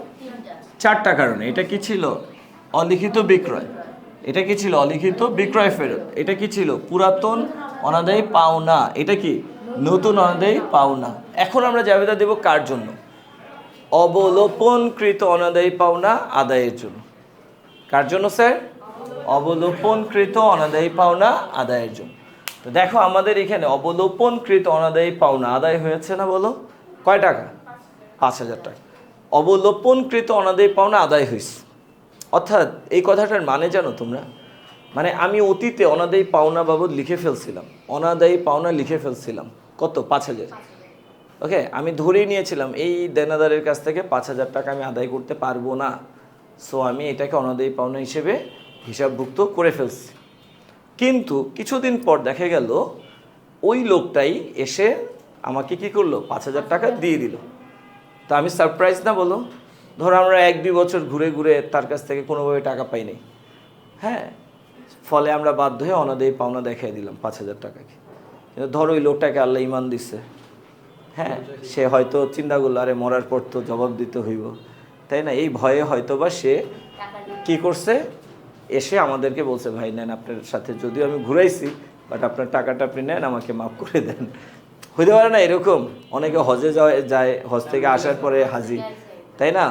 4টা কারণে। এটা কি ছিল? অলিখিত বিক্রয়। এটা কি ছিল? অলিখিত বিক্রয় ফেরত। এটা কি ছিল? পুরাতন অনাদায়ী পাওনা। এটা কি? নতুন অনাদায়ী পাওনা। এখন আমরা জাবেদা দেব কার জন্য? অবলোপনকৃত অনাদায়ী পাওনা আদায়ের জন্য। কার জন্য স্যার? অবলোপনকৃত অনাদায়ী পাওনা আদায়ের জন্য। তো দেখো আমাদের এখানে অবলোপনকৃত অনাদায়ী পাওনা আদায় হয়েছে না বলো? কয় টাকা? 5000 টাকা। অবলোপনকৃত অনাদায়ী পাওনা আদায় হয়েছে, অর্থাৎ এই কথাটার মানে জানো তোমরা? মানে আমি অতীতে অনাদায়ী পাওনা বাবদ লিখে ফেলছিলাম, অনাদায়ী পাওনা লিখে ফেলছিলাম কত? 5000। ওকে, আমি ধরেই নিয়েছিলাম এই দেনাদারের কাছ থেকে 5000 টাকা আমি আদায় করতে পারবো না, সো আমি এটাকে অনাদায়ী পাওনা হিসেবে হিসাবভুক্ত করে ফেলছি। কিন্তু কিছুদিন পর দেখা গেল ওই লোকটাই এসে আমাকে কি করলো? 5000 টাকা দিয়ে দিল। তা আমি সারপ্রাইজ না বলো? ধরো আমরা 1-2 বছর ঘুরে ঘুরে তার কাছ থেকে কোনোভাবে টাকা পাই নাই, হ্যাঁ, ফলে আমরা বাধ্য হয়ে অনাদায়ী পাওনা দেখাই দিলাম 5000 টাকাকে। কিন্তু ধরো ওই লোকটাকে আল্লাহ ইমান দিচ্ছে, হ্যাঁ, সে হয়তো চিন্তা করলো আরে মরার পর তো জবাব দিতে হইব, তাই না? এই ভয়ে হয়তো বা সে কি করছে? এসে আমাদেরকে বলছে ভাই নেন, আপনার সাথে যদিও আমি ঘুরাইছি, বাট আপনার টাকাটা আপনি নেন, আমাকে মাফ করে দেন। হইতে পারে না এরকম? অনেকে হজে যায়, হজ থেকে আসার পরে হাজি, তাই না?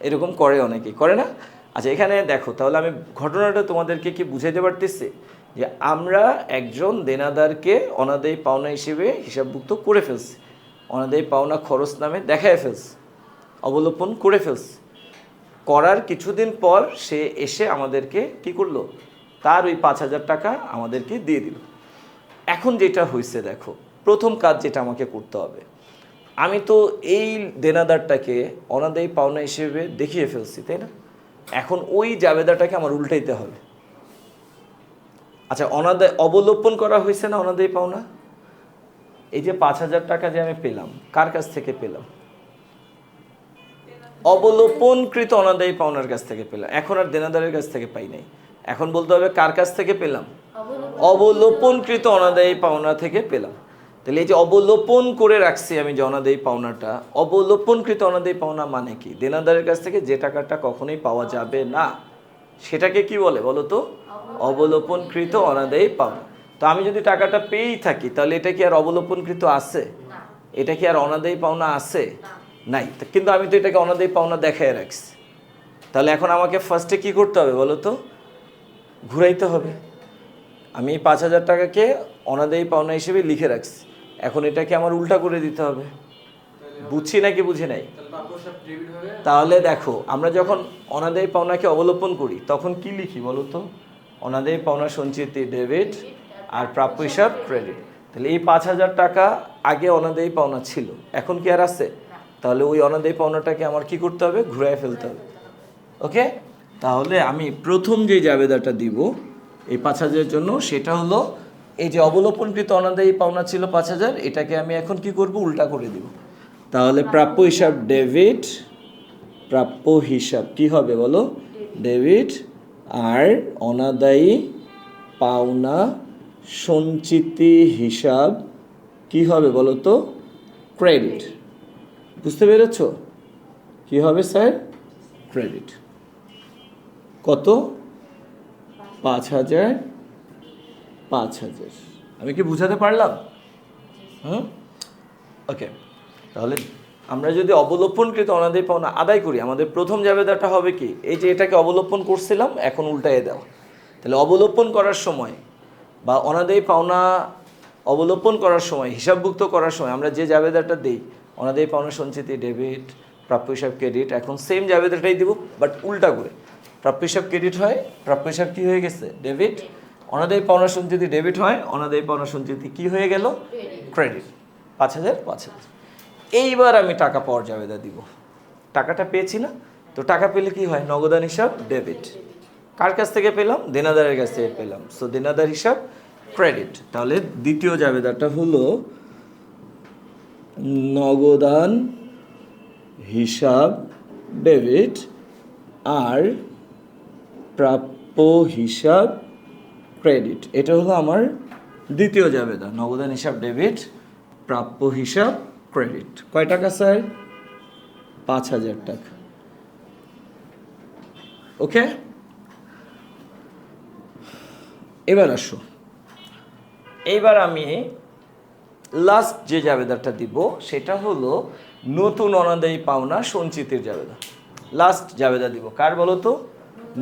এরকম করে, অনেকেই করে না? আচ্ছা এখানে দেখো, তাহলে আমি ঘটনাটা তোমাদেরকে কি বুঝাইতে পারতেছি যে আমরা একজন দেনাদারকে অনাদায়ী পাওনা হিসেবে হিসাবভুক্ত করে ফেলছি, অনাদায়ী পাওনা খরচ নামে দেখায় ফেলছি, অবলোপন করে ফেলছি। করার কিছুদিন পর সে এসে আমাদেরকে কি করলো? তার ওই 5000 টাকা আমাদেরকে দিয়ে দিল। এখন যেটা হয়েছে দেখো, প্রথম কাজ যেটা আমাকে করতে হবে, আমি তো এই দেনাদারটাকে অনাদায়ী পাওনা হিসেবে দেখিয়ে ফেলছি, তাই না? এখন ওই জাবেদাটাকে আমার উল্টাইতে হবে। আচ্ছা, অবলোপন করা হয়েছে না অনাদায়ী পাওনা? এই যে 5000 টাকা যে আমি পেলাম, কার কাছ থেকে পেলাম? অবলোপনকৃত অনাদায়ী পাওনার কাছ থেকে পেলাম। এখন আর দেনাদারের কাছ থেকে পাই নাই, এখন বলতে হবে কার কাছ থেকে পেলাম? অবলোপনকৃত অনাদায়ী পাওনা থেকে পেলাম। তাহলে এই যে অবলোপন করে রাখছি আমি যে অনাদায়ী পাওনাটা, অবলোপনকৃত অনাদায়ী পাওনা মানে কি? দেনাদারের কাছ থেকে যে টাকাটা কখনোই পাওয়া যাবে না, সেটাকে কি বলে বলো তো? অবলোপনকৃত অনাদায়ী পাওনা। তো আমি যদি টাকাটা পেয়েই থাকি, তাহলে এটা কি আর অবলোপনকৃত আছে? এটা কি আর অনাদায়ী পাওনা আছে? নাই। কিন্তু আমি তো এটাকে অনাদায়ী পাওনা দেখায় রাখছি। তাহলে এখন আমাকে ফার্স্টে কি করতে হবে বলো তো? ঘুরাইতে হবে। আমি 5000 টাকাকে অনাদায়ী পাওনা হিসেবে লিখে রাখছি, এখন এটাকে আমার উল্টা করে দিতে হবে। বুঝছি নাকি বুঝি নাই? তাহলে দেখো, আমরা যখন অনাদায়ী পাওনাকে অবলোপন করি তখন কি লিখি বলো তো? অনাদায়ী পাওনা সঞ্চিতি ডেবিট আর প্রাপ্য হিসাব ক্রেডিট। তাহলে এই 5,000 টাকা আগে অনাদায়ী পাওনা ছিল, এখন কি আর আছে? তাহলে ওই অনাদায়ী পাওনাটাকে আমার কি করতে হবে? ঘুরায় ফেলতে হবে। ওকে, তাহলে আমি প্রথম যে জাবেদাটা দিব এই 5,000-এর জন্য, সেটা হলো এই যে অবলোপনকৃত অনাদায়ী পাওনা ছিল 5,000, এটাকে আমি এখন কি করব? উল্টা করে দিব। তাহলে প্রাপ্য হিসাব ডেবিট, প্রাপ্য হিসাব কি হবে বলো? ডেবিট। আর অনাদায়ী পাওনা সঞ্চিতি হিসাব কি হবে বলো তো? ক্রেডিট। বুঝতে পেরেছ? কি হবে স্যার? ক্রেডিট। কত? 5,000, 5,000। আমি কি বুঝাতে পারলাম? ওকে, তাহলে আমরা যদি অবলোপনকৃত অনাদায়ী পাওনা আদায় করি, আমাদের প্রথম জাবেদাটা হবে কি? এই যে এটাকে অবলোপন করছিলাম, এখন উল্টায়ে দেওয়া। তাহলে অবলোপন করার সময় বা অনাদায়ী পাওনা অবলোপন করার সময়, হিসাবভুক্ত করার সময় আমরা যে জাবেদাটা দিই, অনাদায়ী পাওনা সঞ্চিতি ডেবিট, প্রাপ্য হিসাব ক্রেডিট, এখন সেম জাবেদাটাই দিব বাট উল্টা করে। প্রাপ্য হিসাব ক্রেডিট হয়, প্রাপ্য হিসাব কী হয়ে গেছে? ডেবিট। অনাদায়ী পাওনা সঞ্চিতি ডেবিট হয়, অনাদায়ী পাওনা সঞ্চিতি কী হয়ে গেল? ক্রেডিট। 5,000, 5,000। এইবার আমি টাকা পাওয়ার জাবেদা দিব। টাকাটা পেয়েছি না? তো টাকা পেলে কি হয়? নগদান হিসাব ডেবিট। কার কাছ থেকে পেলাম? দেনাদারের কাছ থেকে পেলাম, সো দেনাদার হিসাব ক্রেডিট। তাহলে দ্বিতীয় জাবেদাটা হলো নগদান হিসাব ডেবিট আর প্রাপ্য হিসাব ক্রেডিট। এটা হলো আমার দ্বিতীয় জাবেদা, নগদান হিসাব ডেবিট, প্রাপ্য হিসাব ক্রেডিট। কয় টাকা স্যার? 5,000 টাকা। ওকে, এবার আসো, এইবার আমি লাস্ট যে জাবেদাটা দিব সেটা হলো নতুন অনাদায়ী পাওনা সঞ্চিতির জাবেদা। লাস্ট জাবেদা দিব কার বলো তো?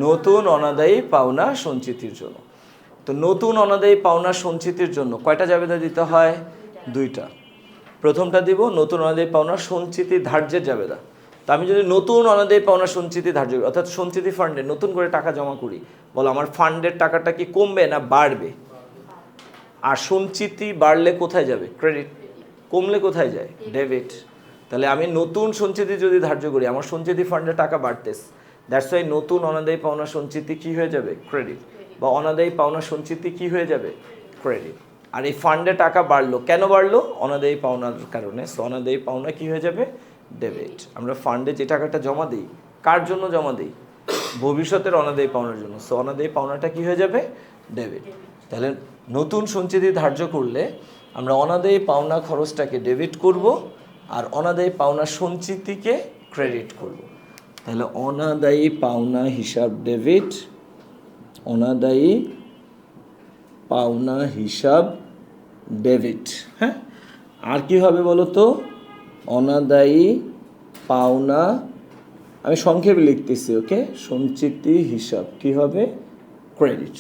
নতুন অনাদায়ী পাওনা সঞ্চিতির জন্য। তো নতুন অনাদায়ী পাওনা সঞ্চিতির জন্য কয়টা জাবেদা দিতে হয়? 2টা। প্রথমটা দিব নতুন অনাদায়ী পাওনা সঞ্চিতি ধার্যের জাবেদা। তো আমি যদি নতুন অনাদায়ী পাওনা সঞ্চিতি ধার্য, অর্থাৎ সঞ্চিতি ফান্ডে নতুন করে টাকা জমা করি, বলো আমার ফান্ডের টাকাটা কি কমবে না বাড়বে? আর সঞ্চিতি বাড়লে কোথায় যাবে? ক্রেডিট। কমলে কোথায় যায়? ডেবিট। তাহলে আমি নতুন সঞ্চিতি যদি ধার্য করি, আমার সঞ্চিতি ফান্ডে টাকা বাড়তেছে, দ্যাটস ওয়াই নতুন অনাদায়ী পাওনা সঞ্চিতি কি হয়ে যাবে? ক্রেডিট। বা অনাদায়ী পাওনা সঞ্চিতি কি হয়ে যাবে? ক্রেডিট। আর এই ফান্ডে টাকা বাড়লো, কেন বাড়লো? অনাদায়ী পাওনার কারণে, সো অনাদায়ী পাওনা কি হয়ে যাবে? ডেবিট। আমরা ফান্ডে যে টাকাটা জমা দিই, কার জন্য জমা দিই? ভবিষ্যতের অনাদায়ী পাওনার জন্য, সো অনাদায়ী পাওনাটা কি হয়ে যাবে? ডেবিট। তাহলে নতুন সঞ্চিতি ধার্য করলে আমরা অনাদায়ী পাওনা খরচটাকে ডেবিট করব আর অনাদায়ী পাওনা সঞ্চিতিকে ক্রেডিট করব। তাহলে অনাদায়ী পাওনা হিসাব ডেবিট, অনাদায়ী পাওনা হিসাব ডেবিট। হ্যাঁ, আর কি হবে বলো তো? অনাদায়ী পাওনা, আমি সংক্ষেপে লিখতেছি, ওকে, সঞ্চিতি হিসাব কি হবে? ক্রেডিট।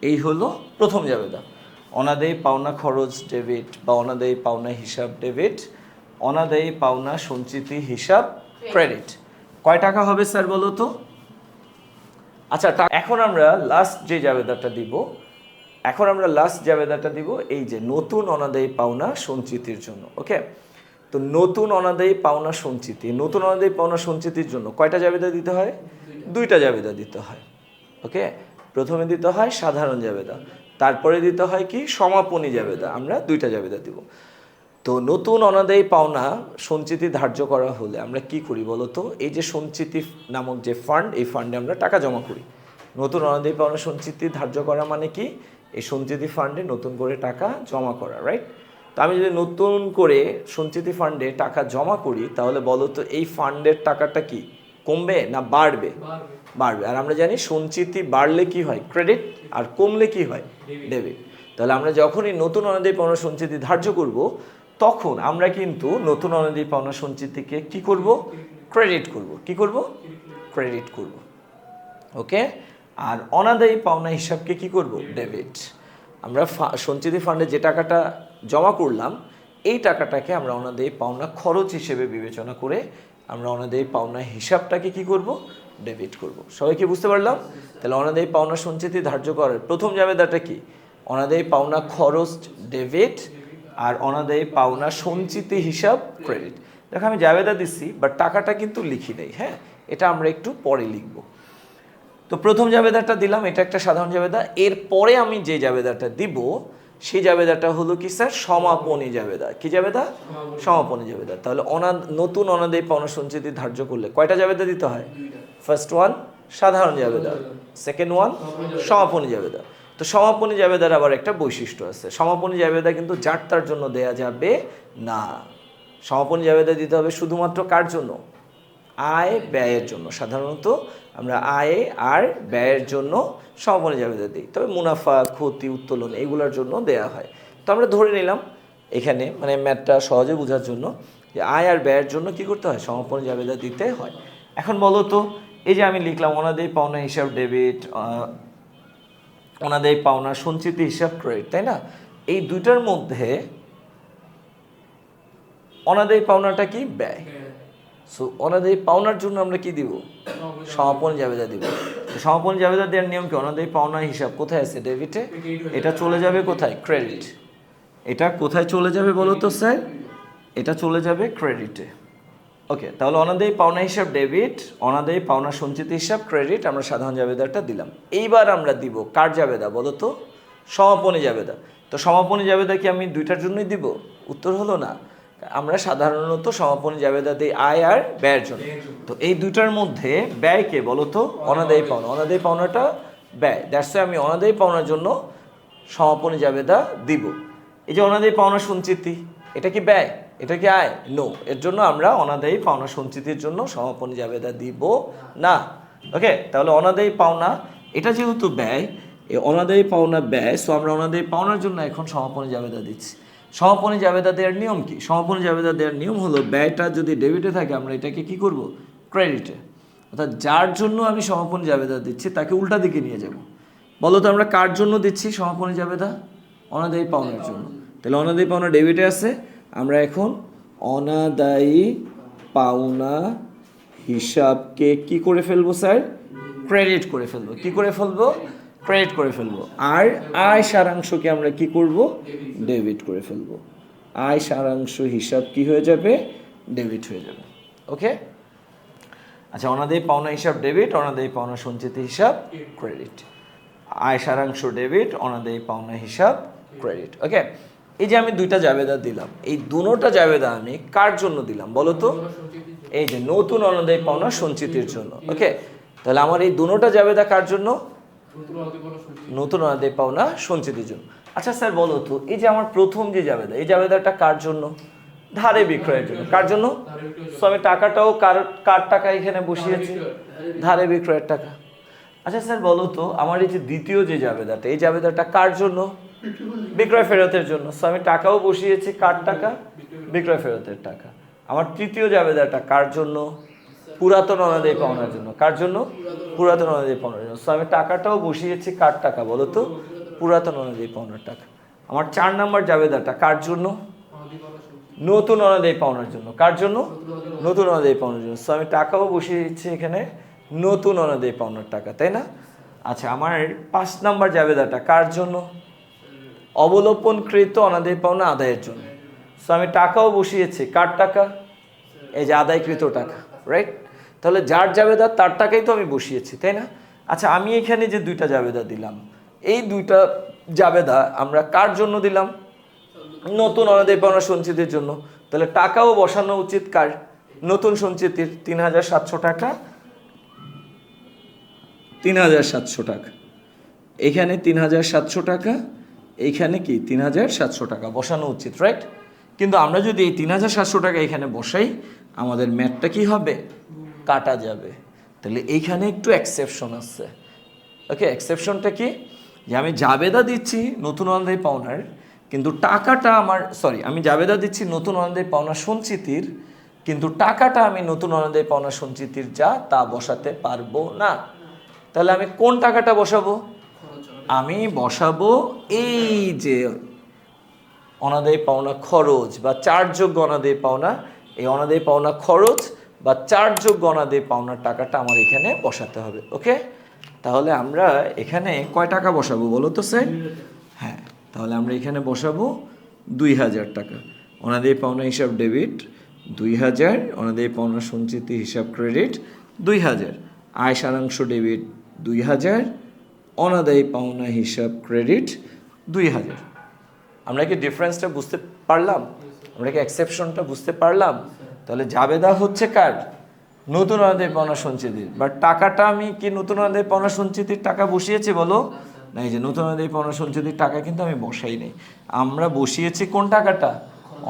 এই হলো প্রথম জাবেদা, অনাদায়ী পাওনা খরচ ডেবিট বা অনাদায়ী পাওনা হিসাব ডেবিট, অনাদায়ী পাওনা সঞ্চিতি হিসাব ক্রেডিট। কয় টাকা হবে স্যার বলো তো? আচ্ছা, এখন আমরা লাস্ট যে জাবেদাটা দিব, এই যে নতুন অনাদায়ী পাওনা সঞ্চিতির জন্য। ওকে, তো নতুন অনাদায়ী পাওনা সঞ্চিতি, নতুন অনাদায়ী পাওনা সঞ্চিতির জন্য কয়টা জাবেদা দিতে হয়? 2টা জাবেদা দিতে হয়। ওকে, প্রথমে দিতে হয় সাধারণ জাবেদা, তারপরে দিতে হয় কি? সমাপনী জাবেদা। আমরা 2টা জাবেদা দিব। তো নতুন অনাদায়ী পাওনা সঞ্চিতি ধার্য করা হলে আমরা কি করি বলো তো? এই যে সঞ্চিতি নামক যে ফান্ড, এই ফান্ডে আমরা টাকা জমা করি। নতুন অনাদায়ী পাওনা সঞ্চিতি ধার্য করা মানে কি? এই সঞ্চিতি ফান্ডে নতুন করে টাকা জমা করা, রাইট? তো আমি যদি নতুন করে সঞ্চিতি ফান্ডে টাকা জমা করি, তাহলে বলো তো এই ফান্ডের টাকাটা কি কমবে না বাড়বে? বাড়বে। আর আমরা জানি সঞ্চিতি বাড়লে কি হয়? ক্রেডিট। আর কমলে কি হয়? ডেবিট। তাহলে আমরা যখনই নতুন অনাদায়ী পাওনা সঞ্চিতি ধার্য করব, তখন আমরা কিন্তু নতুন অনাদায়ী পাওনা সঞ্চিতিকে কি করব? ক্রেডিট করব। কি করব? ক্রেডিট করব। ওকে, আর অনাদায়ী পাওনা হিসাবকে কি করব? ডেবিট। আমরা সঞ্চিতি ফান্ডে যে টাকাটা জমা করলাম, এই টাকাটাকে আমরা অনাদায়ী পাওনা খরচ হিসেবে বিবেচনা করে আমরা অনাদায়ী পাওনা হিসাবটাকে কি করব? ডেবিট করব। সবাই কি বুঝতে পারলাম? তাহলে অনাদায়ী পাওনা সঞ্চিতি ধার্য করার প্রথম জাবেদাটা কি? অনাদায়ী পাওনা খরচ ডেবিট, আর অনাদায়ী পাওনা সঞ্চিতি হিসাব ক্রেডিট। দেখো আমি জাবেদা দিচ্ছি বাট টাকাটা কিন্তু লিখি নাই, হ্যাঁ, এটা আমরা একটু পরে লিখব। তো প্রথম জাবেদাটা দিলাম, এটা একটা সাধারণ জাবেদা। এরপরে আমি যে জাবেদাটা দিব সেই জাবেদাটা হলো কি স্যার? সমাপনী জাবেদা। কি জাবেদা? সমাপনী জাবেদা। তাহলে নতুন অনাদায়ী পাওনা সঞ্চিতি ধার্য করলে কয়টা জাবেদা দিতে হয়? ফার্স্ট ওয়ান সাধারণ জাবেদা, সেকেন্ড ওয়ান সমাপনী জাবেদা। তো সমাপনী জাবেদার আবার একটা বৈশিষ্ট্য আছে, সমাপনী জাবেদা কিন্তু যার তার জন্য দেয়া যাবে না। সমাপনী জাবেদা দিতে হবে শুধুমাত্র কার জন্য? আয় ব্যয়ের জন্য। সাধারণত আমরা আয় আর ব্যয়ের জন্য সমাপনী জাবেদা দিই, তবে মুনাফা, ক্ষতি, উত্তোলন এগুলোর জন্য দেয়া হয়। তো আমরা ধরে নিলাম এখানে, মানে ম্যাথটা সহজে বোঝার জন্য, যে আয় আর ব্যয়ের জন্য কি করতে হয়? সমাপনী জাবেদা দিতে হয়। এখন বলো তো, এই যে আমি লিখলাম অনাদায়ী পাওনা হিসাব ডেবিট, অনাদায়ী পাওনা সঞ্চিতি হিসাব ক্রেডিট, তাই না? এই দুইটার মধ্যে অনাদায়ী পাওনাটা কি? ব্যয়। সো অনাদায়ী পাওনার জন্য আমরা কি দিব? সমাপনী জাবেদা দিব। সমাপনী জাবেদা দেওয়ার নিয়ম কি? অনাদায়ী পাওনা হিসাব কোথায় আছে? ডেবিটে। এটা চলে যাবে কোথায়? ক্রেডিট। এটা কোথায় চলে যাবে বলো তো স্যার? এটা চলে যাবে ক্রেডিটে। ওকে, তাহলে অনাদায়ী পাওনা হিসাব ডেবিট, অনাদায়ী পাওনা সঞ্চিতি হিসাব ক্রেডিট, আমরা সাধারণ জাবেদাটা দিলাম। এইবার আমরা দিব কার জাবেদা বলো তো? সমাপনী জাবেদা। তো সমাপনী জাবেদা কি আমি দুইটার জন্যই দিব? উত্তর হলো না। আমরা সাধারণত সমাপনী জাবেদা দিই আয় আর ব্যয়ের জন্য। তো এই দুইটার মধ্যে ব্যয়কে বলো তো? অনাদায়ী পাওনা। অনাদায়ী পাওনাটা ব্যয়, দ্যাটস আমি অনাদায়ী পাওনার জন্য সমাপনী জাবেদা দিব। এই যে অনাদায়ী পাওনা সঞ্চিতি, এটা কি ব্যয়? এটা কি আয়? নো। এর জন্য আমরা অনাদায়ী পাওনা সঞ্চিতির জন্য সমাপনী জাবেদা দিব না। ওকে, তাহলে অনাদায়ী পাওনা এটা যেহেতু ব্যয়, এই অনাদায়ী পাওনা ব্যয়, সো আমরা অনাদায়ী পাওনার জন্য এখন সমাপনী জাবেদা দিচ্ছি। সমাপনী জাবেদা দেওয়ার নিয়ম কি? সমাপনী জাবেদা দেওয়ার নিয়ম হলো ব্যয়টা যদি ডেবিটে থাকে আমরা এটাকে কি করব? ক্রেডিটে। অর্থাৎ যার জন্য আমি সমাপনী জাবেদা দিচ্ছি তাকে উল্টা দিকে নিয়ে যাব। বলো তো আমরা কার জন্য দিচ্ছি সমাপনী জাবেদা? অনাদায়ী পাওনার জন্য। তাহলে অনাদায়ী পাওনা ডেবিটে আছে, আমরা এখন অনাদায়ী পাওনা হিসাবকে কি করে ফেলবো স্যার? ক্রেডিট করে ফেলবো। কি করে ফেলবো? ক্রেডিট করে ফেলবো। আর আয় সারাংশকে আমরা কি করব? ডেবিট করে ফেলবো। আয় সারাংশ হিসাব কি হয়ে যাবে? ডেবিট হয়ে যাবে। ওকে, আচ্ছা, অনাদায়ী পাওনা হিসাব ডেবিট, অনাদায়ী পাওনা সঞ্চিতি হিসাব ক্রেডিট। আয় সারাংশ ডেবিট, অনাদায়ী পাওনা হিসাব ক্রেডিট। ওকে, এই যে আমি দুইটা জাবেদা দিলাম, এই দুটোটা জাবেদা আমি কার জন্য দিলাম বলো তো? এই যে নতুন অনাদায়ী পাওনা সঞ্চিতির জন্য। ওকে, তাহলে আমার এই দুটোটা জাবেদা কার জন্য? নতুন অনাদায়ী পাওনা সঞ্চিতির জন্য। আচ্ছা স্যার বলো তো, এই যে আমার প্রথম যে জাবেদা, এই জাবেদাটা কার জন্য? ধারে বিক্রয়ের জন্য। কার জন্য? সো আমি টাকাটাও কার টাকা এখানে বসিয়েছি? ধারে বিক্রয়ের টাকা। আচ্ছা স্যার বলো তো, আমার এই যে দ্বিতীয় যে জাবেদাটা, এই জাবেদাটা কার জন্য? বিক্রয় ফেরতের জন্য। সো আমি টাকাও বসিয়েছি কার টাকা? বিক্রয় ফেরতের টাকা। আমার তৃতীয় জাবেদাটা কার জন্য? পুরাতন অনাদায়ী পাওনার জন্য। কার জন্য? পুরাতন অনাদায়ী পাওনার জন্য। সো আমি টাকাটাও বসিয়েছি কার টাকা বলো তো? পুরাতন অনাদায়ী পাওনার টাকা। আমার 4 নাম্বার জাবেদাটা কার জন্য? নতুন অনাদায়ী পাওনার জন্য। কার জন্য? নতুন অনাদায়ী পাওনার জন্য। সো আমি টাকাও বসিয়ে দিচ্ছি এখানে নতুন অনাদায়ী পাওনার টাকা, তাই না? আচ্ছা, আমার 5 নাম্বার জাবেদাটা কার জন্য? অবলোপনকৃত অনাদায়ী পাওনা আদায়ের জন্য। সো আমি টাকাও বসিয়েছি কার টাকা? এই যে আদায়কৃত টাকা, রাইট? তাহলে যার জাবেদা তার টাকাই তো আমি বসিয়েছি, তাই না? আচ্ছা, আমি এখানে যে দুইটা জাবেদা দিলাম, এই দুইটা জাবেদা আমরা কার জন্য দিলাম? নতুন অনাদায়ী পাওনা সঞ্চিতির জন্য। তাহলে টাকাও বসানো উচিত কার? নতুন সঞ্চিতির। 3700 টাকা, 3700 টাকা, এখানে 3700 টাকা, এইখানে কি 3700 টাকা বসানো উচিত, রাইট? কিন্তু আমরা যদি এই 3700 টাকা এখানে বসাই, আমাদের ম্যাথটা কি হবে? কাটা যাবে। তাহলে এইখানে একটু এক্সেপশন আছে। ওকে, এক্সেপশনটা কি? যে আমি জাবেদা দিচ্ছি নতুন অনাদায়ী পাওনার, কিন্তু টাকাটা আমার, আমি জাবেদা দিচ্ছি নতুন অনাদায়ী পাওনা সঞ্চিতির, কিন্তু টাকাটা আমি নতুন অনাদায়ী পাওনা সঞ্চিতির যা তা বসাতে পারবো না। তাহলে আমি কোন টাকাটা বসাবো? আমি বসাবো এই যে অনাদায়ী পাওনা খরচ বা চার্জযোগ্য অনাদায়ী পাওনা, এই অনাদায়ী পাওনা খরচ বা চার্জযোগ্য অনাদায়ী পাওনার টাকাটা আমার এখানে বসাতে হবে। ওকে, তাহলে আমরা এখানে কয় টাকা বসাবো বলো তো স্যার? হ্যাঁ, তাহলে আমরা এখানে বসাবো 2000 টাকা। অনাদায়ী পাওনা হিসাব ডেবিট 2000, অনাদায়ী পাওনা সঞ্চিতি হিসাব ক্রেডিট 2000, আয় সারাংশ ডেবিট 2000, অনাদায়ী পাওনা হিসাব ক্রেডিট 2000। আমরা কি ডিফারেন্সটা বুঝতে পারলাম? আমরা কি এক্সেপশনটা বুঝতে পারলাম? তাহলে জাবেদা হচ্ছে কার? নতুন অনাদায়ী পাওনা সঞ্চিতির। বাট টাকাটা আমি কি নতুন অনাদায়ী পাওনা সঞ্চিতির টাকা বসিয়েছি বলো? না, এই যে নতুন অনাদায়ী পাওনা সঞ্চিতির টাকা কিন্তু আমি বসাই নাই। আমরা বসিয়েছি কোন টাকাটা?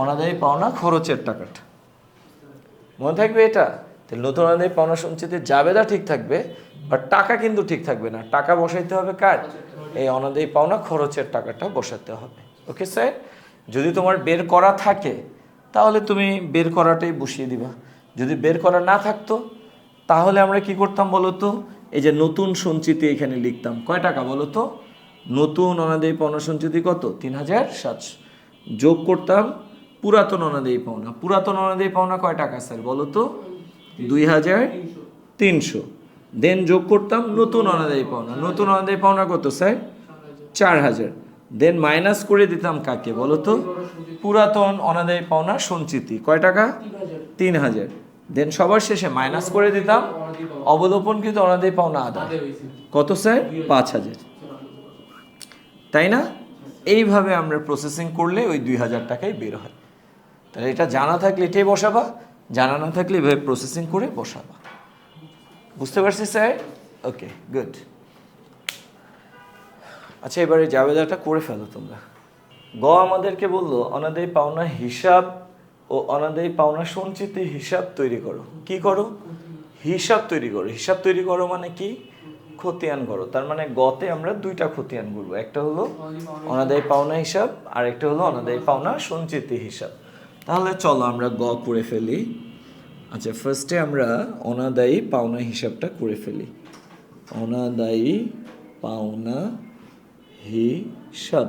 অনাদায়ী পাওনা খরচের টাকাটা। মনে থাকবে এটা? তাহলে নতুন অনাদায়ী পাওনা সঞ্চিতির জাবেদা ঠিক থাকবে, বাট টাকা কিন্তু ঠিক থাকবে না। টাকা বসাইতে হবে কার? এই অনাদায়ী পাওনা খরচের টাকাটা বসাতে হবে। Okay sir? যদি তোমার বের করা থাকে তাহলে তুমি বের করাটাই বসিয়ে দিবা। যদি বের করা না থাকতো তাহলে আমরা কি করতাম বলো তো? এই যে নতুন সঞ্চিতি এখানে লিখতাম। কয় টাকা বলো তো? নতুন অনাদায়ী পাওনা সঞ্চিতি কত? 3700। যোগ করতাম পুরাতন অনাদায়ী পাওনা। পুরাতন অনাদায়ী পাওনা কয় টাকা স্যার বলো তো? 2300। দেন যোগ করতাম নতুন অনাদায়ী পাওনা। নতুন অনাদায়ী পাওনা কত স্যার? 4000। দেন মাইনাস করে দিতাম কাকে বলো তো? পুরাতন অনাদায়ী পাওনা সঞ্চিতি। কয় টাকা? 3000। দেন সবার শেষে মাইনাস করে দিতাম অবলোপনকৃত অনাদায়ী পাওনা আদায়। কত স্যার? 5000। তাই না? এইভাবে আমরা প্রসেসিং করলে ওই 2000 টাকাই বের হয়। তাহলে এটা জানা থাকলে এটাই বসাবা, জানা না থাকলে এভাবে প্রসেসিং করে বসাবা। বুঝতে পারছি স্যার? ওকে, গুড। আচ্ছা, এবারে জাবেদাটা করে ফেলো তোমরা। গ আমাদেরকে বললো অনাদায়ী পাওনা হিসাব ও অনাদায়ী পাওনা সঞ্চিতি হিসাব তৈরি করো। কি করো? হিসাব তৈরি করো। হিসাব তৈরি করো মানে কি? খতিয়ান করো। তার মানে গতে আমরা দুইটা খতিয়ান করবো, একটা হলো অনাদায়ী পাওনা হিসাব আর একটা হলো অনাদায়ী পাওনা সঞ্চিতি হিসাব। তাহলে চলো আমরা গ করে ফেলি। আচ্ছা, ফার্স্টে আমরা অনাদায়ী পাওনা হিসাবটা করে ফেলি। অনাদায়ী পাওনা হিসাব।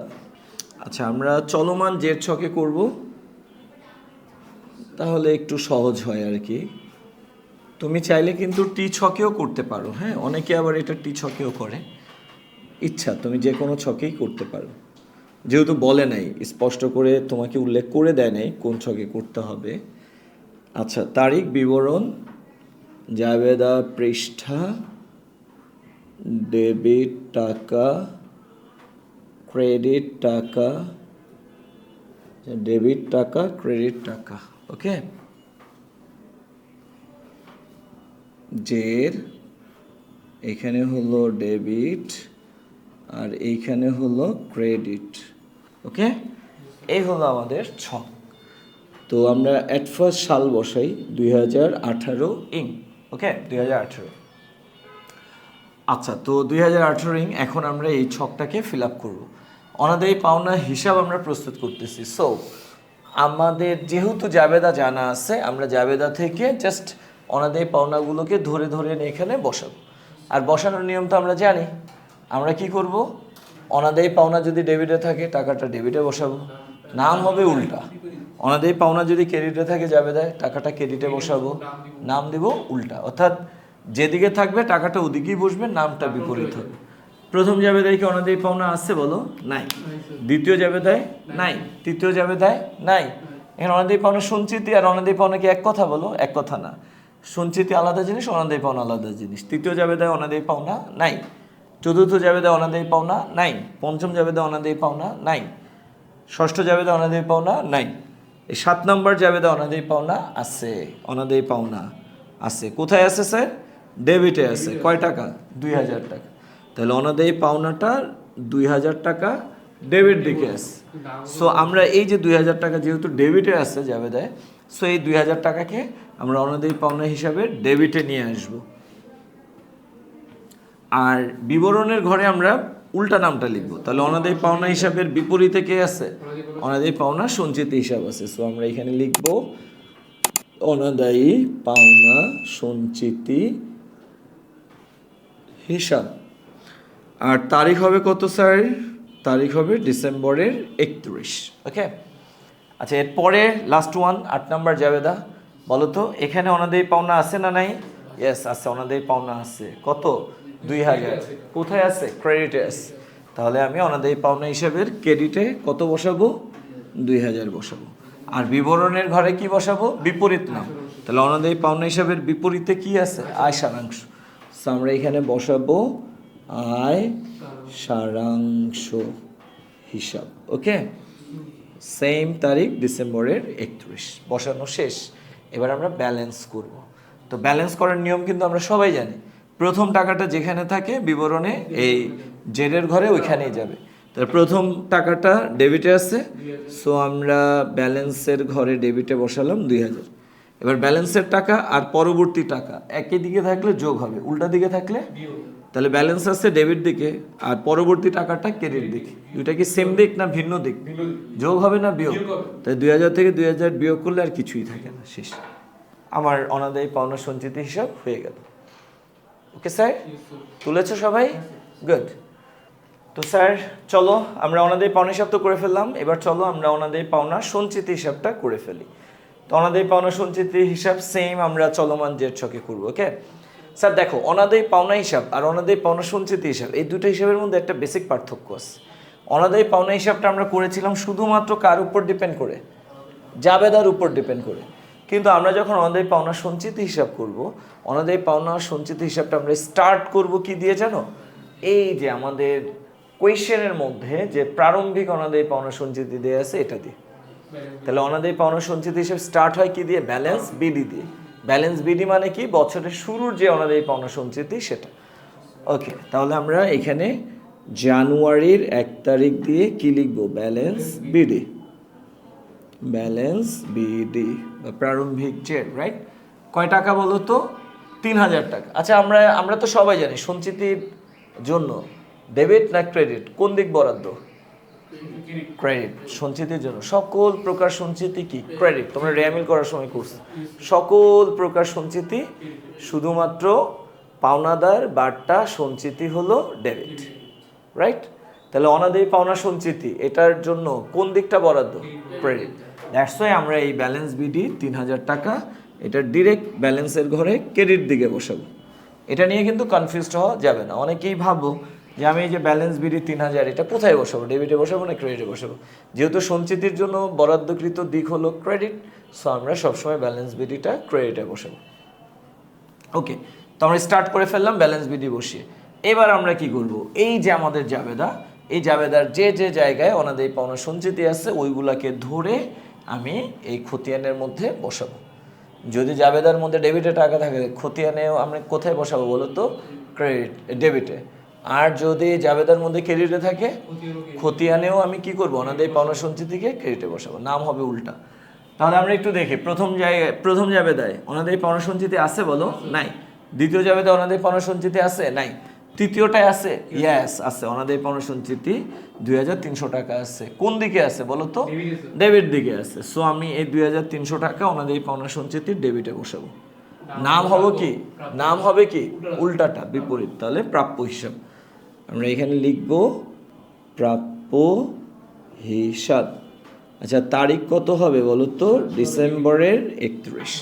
আচ্ছা, আমরা চলমান জের ছকে করব, তাহলে একটু সহজ হয় আর কি। তুমি চাইলে কিন্তু টি ছকেও করতে পারো। হ্যাঁ, অনেকে আবার এটা টি ছকেও করে। ইচ্ছা, তুমি যে কোনো ছকেই করতে পারো, যেহেতু বলে নাই, স্পষ্ট করে তোমাকে উল্লেখ করে দেয় নাই কোন ছকে করতে হবে। আচ্ছা, তারিখ বিবরণ, জাবেদা পৃষ্ঠা, ডেবিট টাকা, ক্রেডিট টাকা, ডেবিট টাকা, ক্রেডিট টাকা। ওকে, জের এখানে হলো ডেবিট আর এইখানে হলো ক্রেডিট। ওকে, এই হলো আমাদের ছক। তো আমরা অ্যাট ফার্স্ট সাল বসাই 2018 ইং। ওকে, 2018। আচ্ছা, তো 2018 ইং। এখন আমরা এই ছকটাকে ফিল আপ করবো। অনাদায়ী পাওনা হিসাব আমরা প্রস্তুত করতেছি। সো আমাদের যেহেতু জাবেদা জানা আছে, আমরা জাবেদা থেকে জাস্ট অনাদায়ী পাওনাগুলোকে ধরে ধরে এখানে বসাবো। আর বসানোর নিয়ম তো আমরা জানি। আমরা কি করব? অনাদায়ী পাওনা যদি ডেবিটে থাকে টাকাটা ডেবিটে বসাবো, নাম হবে উল্টা। অনাদায়ী পাওনা যদি ক্রেডিটে থাকে জাবেদায়, টাকাটা ক্রেডিটে বসাবো, নাম দেব উল্টা। অর্থাৎ যেদিকে থাকবে টাকাটা ওদিকেই বসবে, নামটা বিপরীত হবে। প্রথম জাবেদায় কি অনাদায়ী পাওনা আছে বলো? নাই। দ্বিতীয় জাবেদায় নাই। তৃতীয় জাবেদায় নাই। এখানে অনাদায়ী পাওনা সঞ্চিতি আর অনাদায়ী পাওনা কি এক কথা বলো? এক কথা না। সঞ্চিতি আলাদা জিনিস, অনাদায়ী পাওনা আলাদা জিনিস। তৃতীয় জাবেদায় অনাদায়ী পাওনা নাই। চতুর্থ জাবেদায় অনাদায়ী পাওনা নাই। পঞ্চম জাবেদায় অনাদায়ী পাওনা নাই। ষষ্ঠ জাবেদায় অনাদায়ী পাওনা নাই। এই 7 নম্বর জাবেদায় অনাদায়ী পাওনা আছে। অনাদায়ী পাওনা আছে। কোথায় আছে স্যার? ডেবিটে আছে। কয় টাকা? 2000 টাকা। তাহলে অনাদায়ী পাওনাটা 2000 টাকা ডেবিট দিকে আছে। সো আমরা এই যে 2000 টাকা যেহেতু ডেবিটে আছে জাবেদায়, সো এই 2000 টাকাকে আমরা অনাদায়ী পাওনা হিসাবে ডেবিটে নিয়ে আসব। আর বিবরণের ঘরে আমরা উল্টা নামটা লিখবো। তাহলে অনাদায়ী পাওনা হিসাবের বিপরীতে কে আছে? অনাদায়ী পাওনা সঞ্চিতি হিসাব আছে। সো আমরা এখানে লিখব অনাদায়ী পাওনা সঞ্চিতি হিসাব। আর তারিখ হবে কত স্যার? তারিখ হবে ডিসেম্বরের 31। ওকে, আচ্ছা, এরপরে লাস্ট ওয়ান 8 নম্বর জাবেদা। বলো তো এখানে অনাদায়ী পাওনা আছে না নাই? ইয়েস আছে, অনাদায়ী পাওনা আছে। কত? 2000। কোথায় আছে? ক্রেডিটে আছে। তাহলে আমি অনাদায়ী পাওনা হিসাবের ক্রেডিটে কত বসাবো? 2000 বসাবো। আর বিবরণের ঘরে কি বসাবো? বিপরীত নাম। তাহলে অনাদায়ী পাওনা হিসাবের বিপরীতে কি আছে? আয় সারাংশ। So, আমরা এখানে বসাবো আয় সারাংশ হিসাব। ওকে, সেম তারিখ ডিসেম্বরের 31 বসানো শেষ। এবার আমরা ব্যালেন্স করব। তো ব্যালেন্স করার নিয়ম কিন্তু আমরা সবাই জানি। প্রথম টাকাটা যেখানে থাকে বিবরণে এই জেডের ঘরে ওইখানেই যাবে। তার প্রথম টাকাটা ডেবিটে আছে, সো আমরা ব্যালেন্সের ঘরে ডেবিটে বসালাম 2000। এবার ব্যালেন্সের টাকা আর পরবর্তী টাকা একই দিকে থাকলে যোগ হবে, উল্টা দিকে থাকলে তাহলে ব্যালেন্স আছে ডেবিট দিকে আর পরবর্তী টাকাটা ক্রেডিট দিকে। দুইটা কি সেম দিক না ভিন্ন দিক? যোগ হবে না বিয়োগ? তাই 2000 থেকে 2000 বিয়োগ করলে আর কিছুই থাকে না, শেষ। আমার অনাদায়ী পাওনা সঞ্চিত হিসাব হয়ে গেল। ওকে স্যার, তুলেছো সবাই? গুড। তো স্যার চলো আমরা অনাদায়ী পাওনা হিসাব তো করে ফেললাম, এবার চলো আমরা অনাদায়ী পাওনা সঞ্চিত হিসাবটা করে ফেলি। তো অনাদায়ী পাওনা সঞ্চিত হিসাব সেম আমরা চলমান জেড ছকে করবো। ওকে স্যার, দেখো অনাদায়ী পাওনা হিসাব আর অনাদায়ী পাওনা সঞ্চিত হিসাব এই দুটো হিসাবের মধ্যে একটা বেসিক পার্থক্য আছে। অনাদায়ী পাওনা হিসাবটা আমরা করেছিলাম শুধুমাত্র কার উপর ডিপেন্ড করে? জাবেদার উপর ডিপেন্ড করে। কিন্তু আমরা যখন অনাদায়ী পাওনা সঞ্চিত হিসাব করব, অনাদায়ী পাওনা সঞ্চিত হিসাবটা আমরা স্টার্ট করব কি দিয়ে জানো? এই যে আমাদের কোয়েশ্চেনের মধ্যে যে প্রারম্ভিক অনাদায়ী পাওনা সঞ্চিতি দেয়া আছে এটা দিয়ে। তাহলে অনাদায়ী পাওনা সঞ্চিত হিসাব স্টার্ট হয় কি দিয়ে? ব্যালেন্স বিডি দিয়ে। ব্যালেন্স বিডি মানে কি? বছরের শুরুর যে অনাদায়ী পাওনা সঞ্চিতি সেটা। ওকে, তাহলে আমরা এখানে জানুয়ারির 1 তারিখ দিয়ে কি লিখবো? Balance BD. ব্যালেন্স বিডি বা প্রারম্ভিক জেড, রাইট? কয় টাকা বলো তো? 3000 টাকা। আচ্ছা, আমরা তো সবাই জানি সঞ্চিতির জন্য ডেবিট না ক্রেডিট কোন দিক বরাদ্দ? ক্রেডিট। সঞ্চিতির জন্য সকল প্রকার সঞ্চিতি কি? ক্রেডিট। তোমরা রেয়ামিল করার সময় কোর্স, সকল প্রকার সঞ্চিতি, শুধুমাত্র পাওনাদার বার্তা সঞ্চিতি হলো ডেবিট, রাইট? তাহলে অনাদায়ী পাওনা সঞ্চিতি এটার জন্য কোন দিকটা বরাদ্দ? ক্রেডিট। দ্যাটস ওয়াই আমরা এই ব্যালেন্স বিডি 3000 টাকা এটা ডিরেক্ট ব্যালেন্সের ঘরে ক্রেডিট দিকে বসাবো। এটা নিয়ে কিন্তু কনফিউজড হওয়া যাবে না। অনেকেই ভাবো যে আমি এই যে ব্যালেন্স বিডি 3000 এটা কোথায় বসাবো? ডেবিটে বসাবো না ক্রেডিটে বসাবো? যেহেতু সঞ্চিতির জন্য বরাদ্দকৃত দিক হলো ক্রেডিট, সো আমরা সবসময় ব্যালেন্স বিডিটা ক্রেডিটে বসাবো। ওকে, তো আমরা স্টার্ট করে ফেললাম ব্যালেন্স বিডি বসিয়ে। এবার আমরা কি করব? এই যে আমাদের জাবেদা, এই জাবেদার যে যে জায়গায় অনাদায়ী পাওনা সঞ্চিতি আছে ওইগুলাকে ধরে আমি এই খতিয়ানের মধ্যে বসাবো। যদি জাবেদার মধ্যে ডেবিটে টাকা থাকে, খতিয়ানেও আমরা কোথায় বসাবো বলো তো? ক্রেডিট ডেবিটে। আর যদি জাবেদার মধ্যে ক্রেডিটে থাকে, খতিয়ানেও আমি কি করবো? অনাদায়ী পাওনা সঞ্চিতিকে ক্রেডিটে বসাবো, নাম হবে উল্টা। তাহলে আমরা একটু দেখি প্রথম জাবেদায় অনাদায়ী পাওনা সঞ্চিতি আছে বলো? নাই। দ্বিতীয় জাবেদায় অনাদায়ী পাওনা সঞ্চিতি আছে? নাই। তৃতীয়টায় আছে? ইয়েস আছে। অনাদায়ী পাওনা সঞ্চিতি 2300 টাকা আছে। কোন দিকে আছে বলো তো? ডেবিট দিকে আছে। সো আমি এই 2300 টাকা অনাদায়ী পাওনা সঞ্চিতির ডেবিটে বসাবো। নাম হবে কি? নাম হবে কি? উল্টাটা, বিপরীত। তাহলে প্রাপ্য হিসাব আমরা এখানে লিখব প্রাপ্য হিসাব। আচ্ছা, তারিখ কত হবে বলো তো? ডিসেম্বরের 31।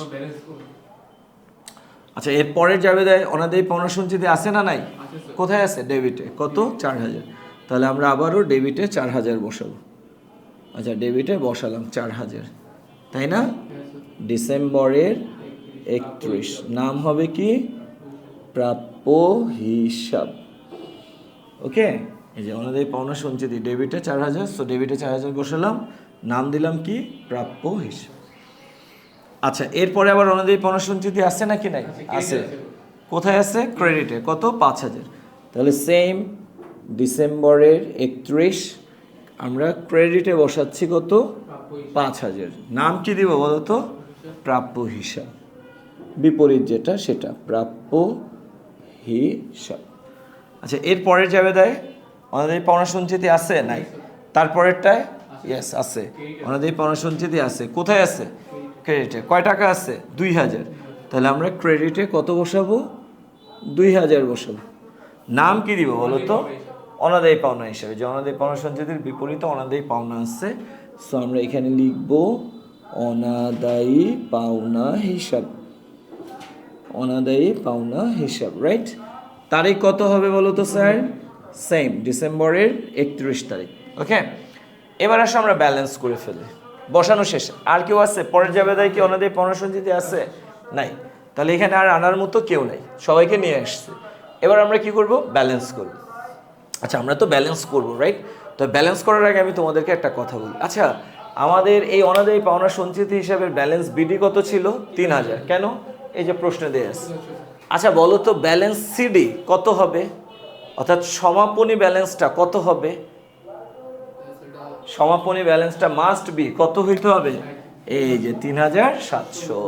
আচ্ছা, এর পরের জাবেদায় অনাদায়ী পাওনা সঞ্চিতি আছে না নাই? কোথায় আছে? ডেবিটে। কত? 4000। তাহলে আমরা আবারও ডেবিটে 4000 বসাবো। আচ্ছা, ডেবিটে বসালাম 4000, তাই না? ডিসেম্বরের 31। নাম হবে কি? প্রাপ্য হিসাব। ওকে, এই যে অনাদায়ী পাওনা সঞ্চিতি ডেবিটে 4000, সো ডেবিটে 4000 বসালাম, নাম দিলাম কি? প্রাপ্য হিসাব। আচ্ছা, এরপরে আবার অনাদায়ী পাওনা সঞ্চিতি আছে নাকি নাই? আছে। কোথায় আছে? ক্রেডিটে। কত? 5000। তাহলে সেম ডিসেম্বরের 31 আমরা ক্রেডিটে বসাচ্ছি কত? 5000। নাম কি দিব বলো তো? প্রাপ্য হিসাব। বিপরীত যেটা সেটা প্রাপ্য হিসাব। আচ্ছা, এর পরের জাবেদায় অনাদায়ী পাওনা সঞ্চিতি আছে? নাই। তারপরেরটায় ইয়েস আছে, অনাদায়ী পাওনা সঞ্চিতি আছে। কোথায় আছে? ক্রেডিটে। কয় টাকা আছে? 2000। তাহলে আমরা ক্রেডিটে কত বসাবো? 2000 বসাবো। নাম কি দিব বলো তো? অনাদায়ী পাওনা হিসাবে। যে অনাদায়ী পাওনা সঞ্চিতির বিপরীতে অনাদায়ী পাওনা আছে, সো আমরা এখানে লিখব অনাদায়ী পাওনা হিসাব। অনাদায়ী পাওনা হিসাব, রাইট? তারিখ কত হবে বলো তো স্যার? সেম ডিসেম্বরের 31 তারিখ। ওকে, এবার আসো আমরা ব্যালেন্স করে ফেলি, বসানো শেষ। আর কেউ আছে পরের জাবেদায় কি অনাদায়ী পাওনা সঞ্চিতি আছে? নাই। তাহলে এখানে আর আনার মতো কেউ নাই, সবাইকে নিয়ে আসছে। এবার আমরা কি করব? ব্যালেন্স করব। আচ্ছা, আমরা তো ব্যালেন্স করব, রাইট? তো ব্যালেন্স করার আগে আমি তোমাদেরকে একটা কথা বলি। আচ্ছা, আমাদের এই অনাদায়ী পাওনা সঞ্চিতি হিসাবে ব্যালেন্স বিডি কত ছিল? 3000। কেন? এই যে প্রশ্ন দিয়ে আছে। আচ্ছা বলো তো, ব্যালেন্স সিডি কত হবে? অর্থাৎ সমাপনী ব্যালেন্সটা কত হবে? সমাপনী ব্যালেন্সটা মাস্ট বি কত হইতে হবে? এই যে 3700।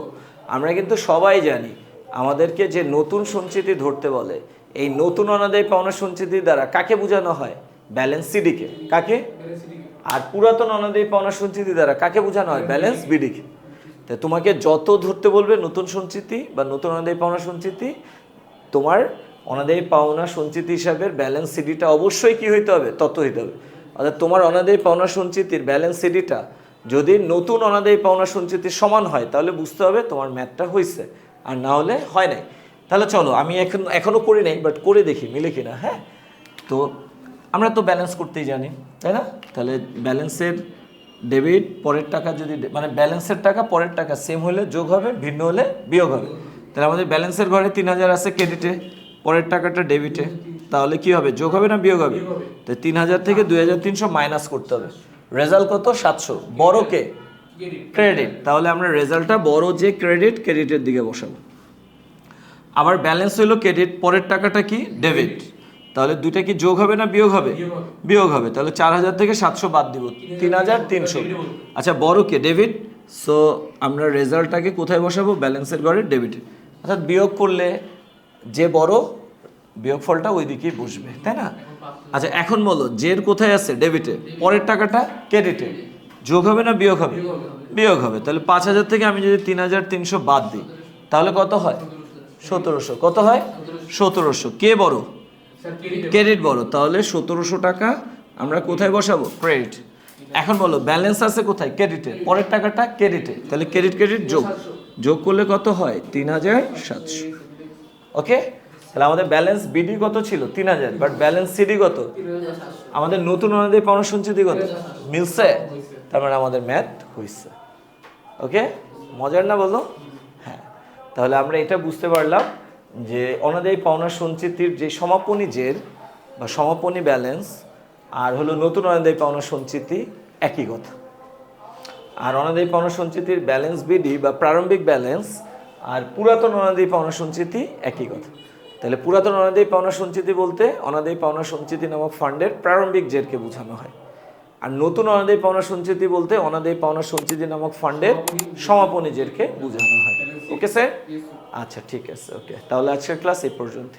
আমরা কিন্তু সবাই জানি আমাদেরকে যে নতুন সঞ্চিতি ধরতে বলে, এই নতুন অনাদায়ী পাওনা সঞ্চিতি দ্বারা কাকে বোঝানো হয়? ব্যালেন্স সিডিকে। কাকে? আর পুরাতন অনাদায়ী পাওনা সঞ্চিতি দ্বারা কাকে বোঝানো হয়? ব্যালেন্স বিডিকে। তো তোমাকে যত ধরতে বলবে নতুন সঞ্চিতি বা নতুন অনাদায়ী পাওনা সঞ্চিতি, তোমার অনাদায়ী পাওনা সঞ্চিতি হিসাবে ব্যালেন্স সিডিটা অবশ্যই কি হইতে হবে? তত হইতে হবে। অর্থাৎ তোমার অনাদায়ী পাওনা সঞ্চিতির ব্যালেন্স সিডিটা যদি নতুন অনাদায়ী পাওনা সঞ্চিতির সমান হয়, তাহলে বুঝতে হবে তোমার ম্যাথটা হয়েছে, আর না হলে হয় নাই। তাহলে চলো, আমি এখনো করি নাই, বাট করে দেখি মিলে কিনা। হ্যাঁ, তো আমরা তো ব্যালেন্স করতেই জানি, তাই না? তাহলে ব্যালেন্সের ডেবিট পরের টাকা যদি, মানে ব্যালেন্সের টাকা পরের টাকা সেম হলে যোগ হবে, ভিন্ন হলে বিয়োগ হবে। তাহলে আমাদের ব্যালেন্সের ঘরে 3000 আছে ক্রেডিটে, পরের টাকাটা ডেবিটে, তাহলে কি হবে? যোগ হবে না বিয়োগ হবে? তো 3000 থেকে 2300 মাইনাস করতে হবে। রেজাল্ট কত? 700। বড় কে? ক্রেডিট। তাহলে আমরা রেজাল্টটা বড় যে ক্রেডিটের দিকে বসাবো। আবার ব্যালেন্স হলো ক্রেডিট, পরের টাকাটা কি? ডেবিট। তাহলে দুইটা কি যোগ হবে না বিয়োগ হবে? বিয়োগ হবে। তাহলে 4000 থেকে 700 বাদ দিব, 3300। আচ্ছা, বড় কে? ডেবিট। সো আমরা রেজাল্টটাকে কোথায় বসাবো? ব্যালেন্সের ঘরে ডেবিটে। অর্থাৎ বিয়োগ করলে যে বড়, বিয়োগফলটা ওই দিকেই বসবে, তাই না? আচ্ছা, এখন বলো, জের কোথায় আছে? ডেবিটে, পরের টাকাটা ক্রেডিটে, যোগ হবে না বিয়োগ হবে? বিয়োগ হবে। তাহলে 5000 থেকে আমি যদি 3300 বাদ দিই, তাহলে কত হয়? 1700। কত হয়? 1700। কে বড়? ক্রেডিট বড়। তাহলে 1700 টাকা আমরা কোথায় বসাবো? ক্রেডিট। এখন বলো, ব্যালেন্স আছে কোথায়? ক্রেডিটে, পরের টাকাটা ক্রেডিটে, তাহলে ক্রেডিট যোগ, যোগ করলে কত হয়? 3700। ওকে, তাহলে আমাদের ব্যালেন্স বিডি কত ছিল? 3000, বাট ব্যালেন্স সিডি কত? আমাদের নতুন অনাদায়ী পাওনা সঞ্চিতি কত? মিলছে, তার মানে আমাদের ম্যাথ হয়েছে। ওকে, মজার না বলো? হ্যাঁ, তাহলে আমরা এটা বুঝতে পারলাম যে অনাদায়ী পাওনা সঞ্চিতির যে সমাপনী জের বা সমাপনী ব্যালেন্স আর হলো নতুন অনাদায়ী পাওনা সঞ্চিতি একই কথা। আর অনাদায়ী পাওনা সঞ্চিতির ব্যালেন্স বিডি বা প্রারম্ভিক ব্যালেন্স আর পুরাতন অনাদায়ী পাওনা সঞ্চিতি একই কথা। তাহলে পুরাতন অনাদায়ী পাওনা সঞ্চিতি বলতে অনাদায়ী পাওনা সঞ্চিতি নামক ফান্ডের প্রারম্ভিক জেরকে বোঝানো হয়। আর নতুন অনাদায়ী পাওনা সঞ্চিতি বলতে অনাদায়ী পাওনা সঞ্চিতি নামক ফান্ডের সমাপনী জেরকে বোঝানো হয়। Okay sir? আচ্ছা, ঠিক আছে। ওকে, তাহলে আজকের ক্লাস এই পর্যন্ত।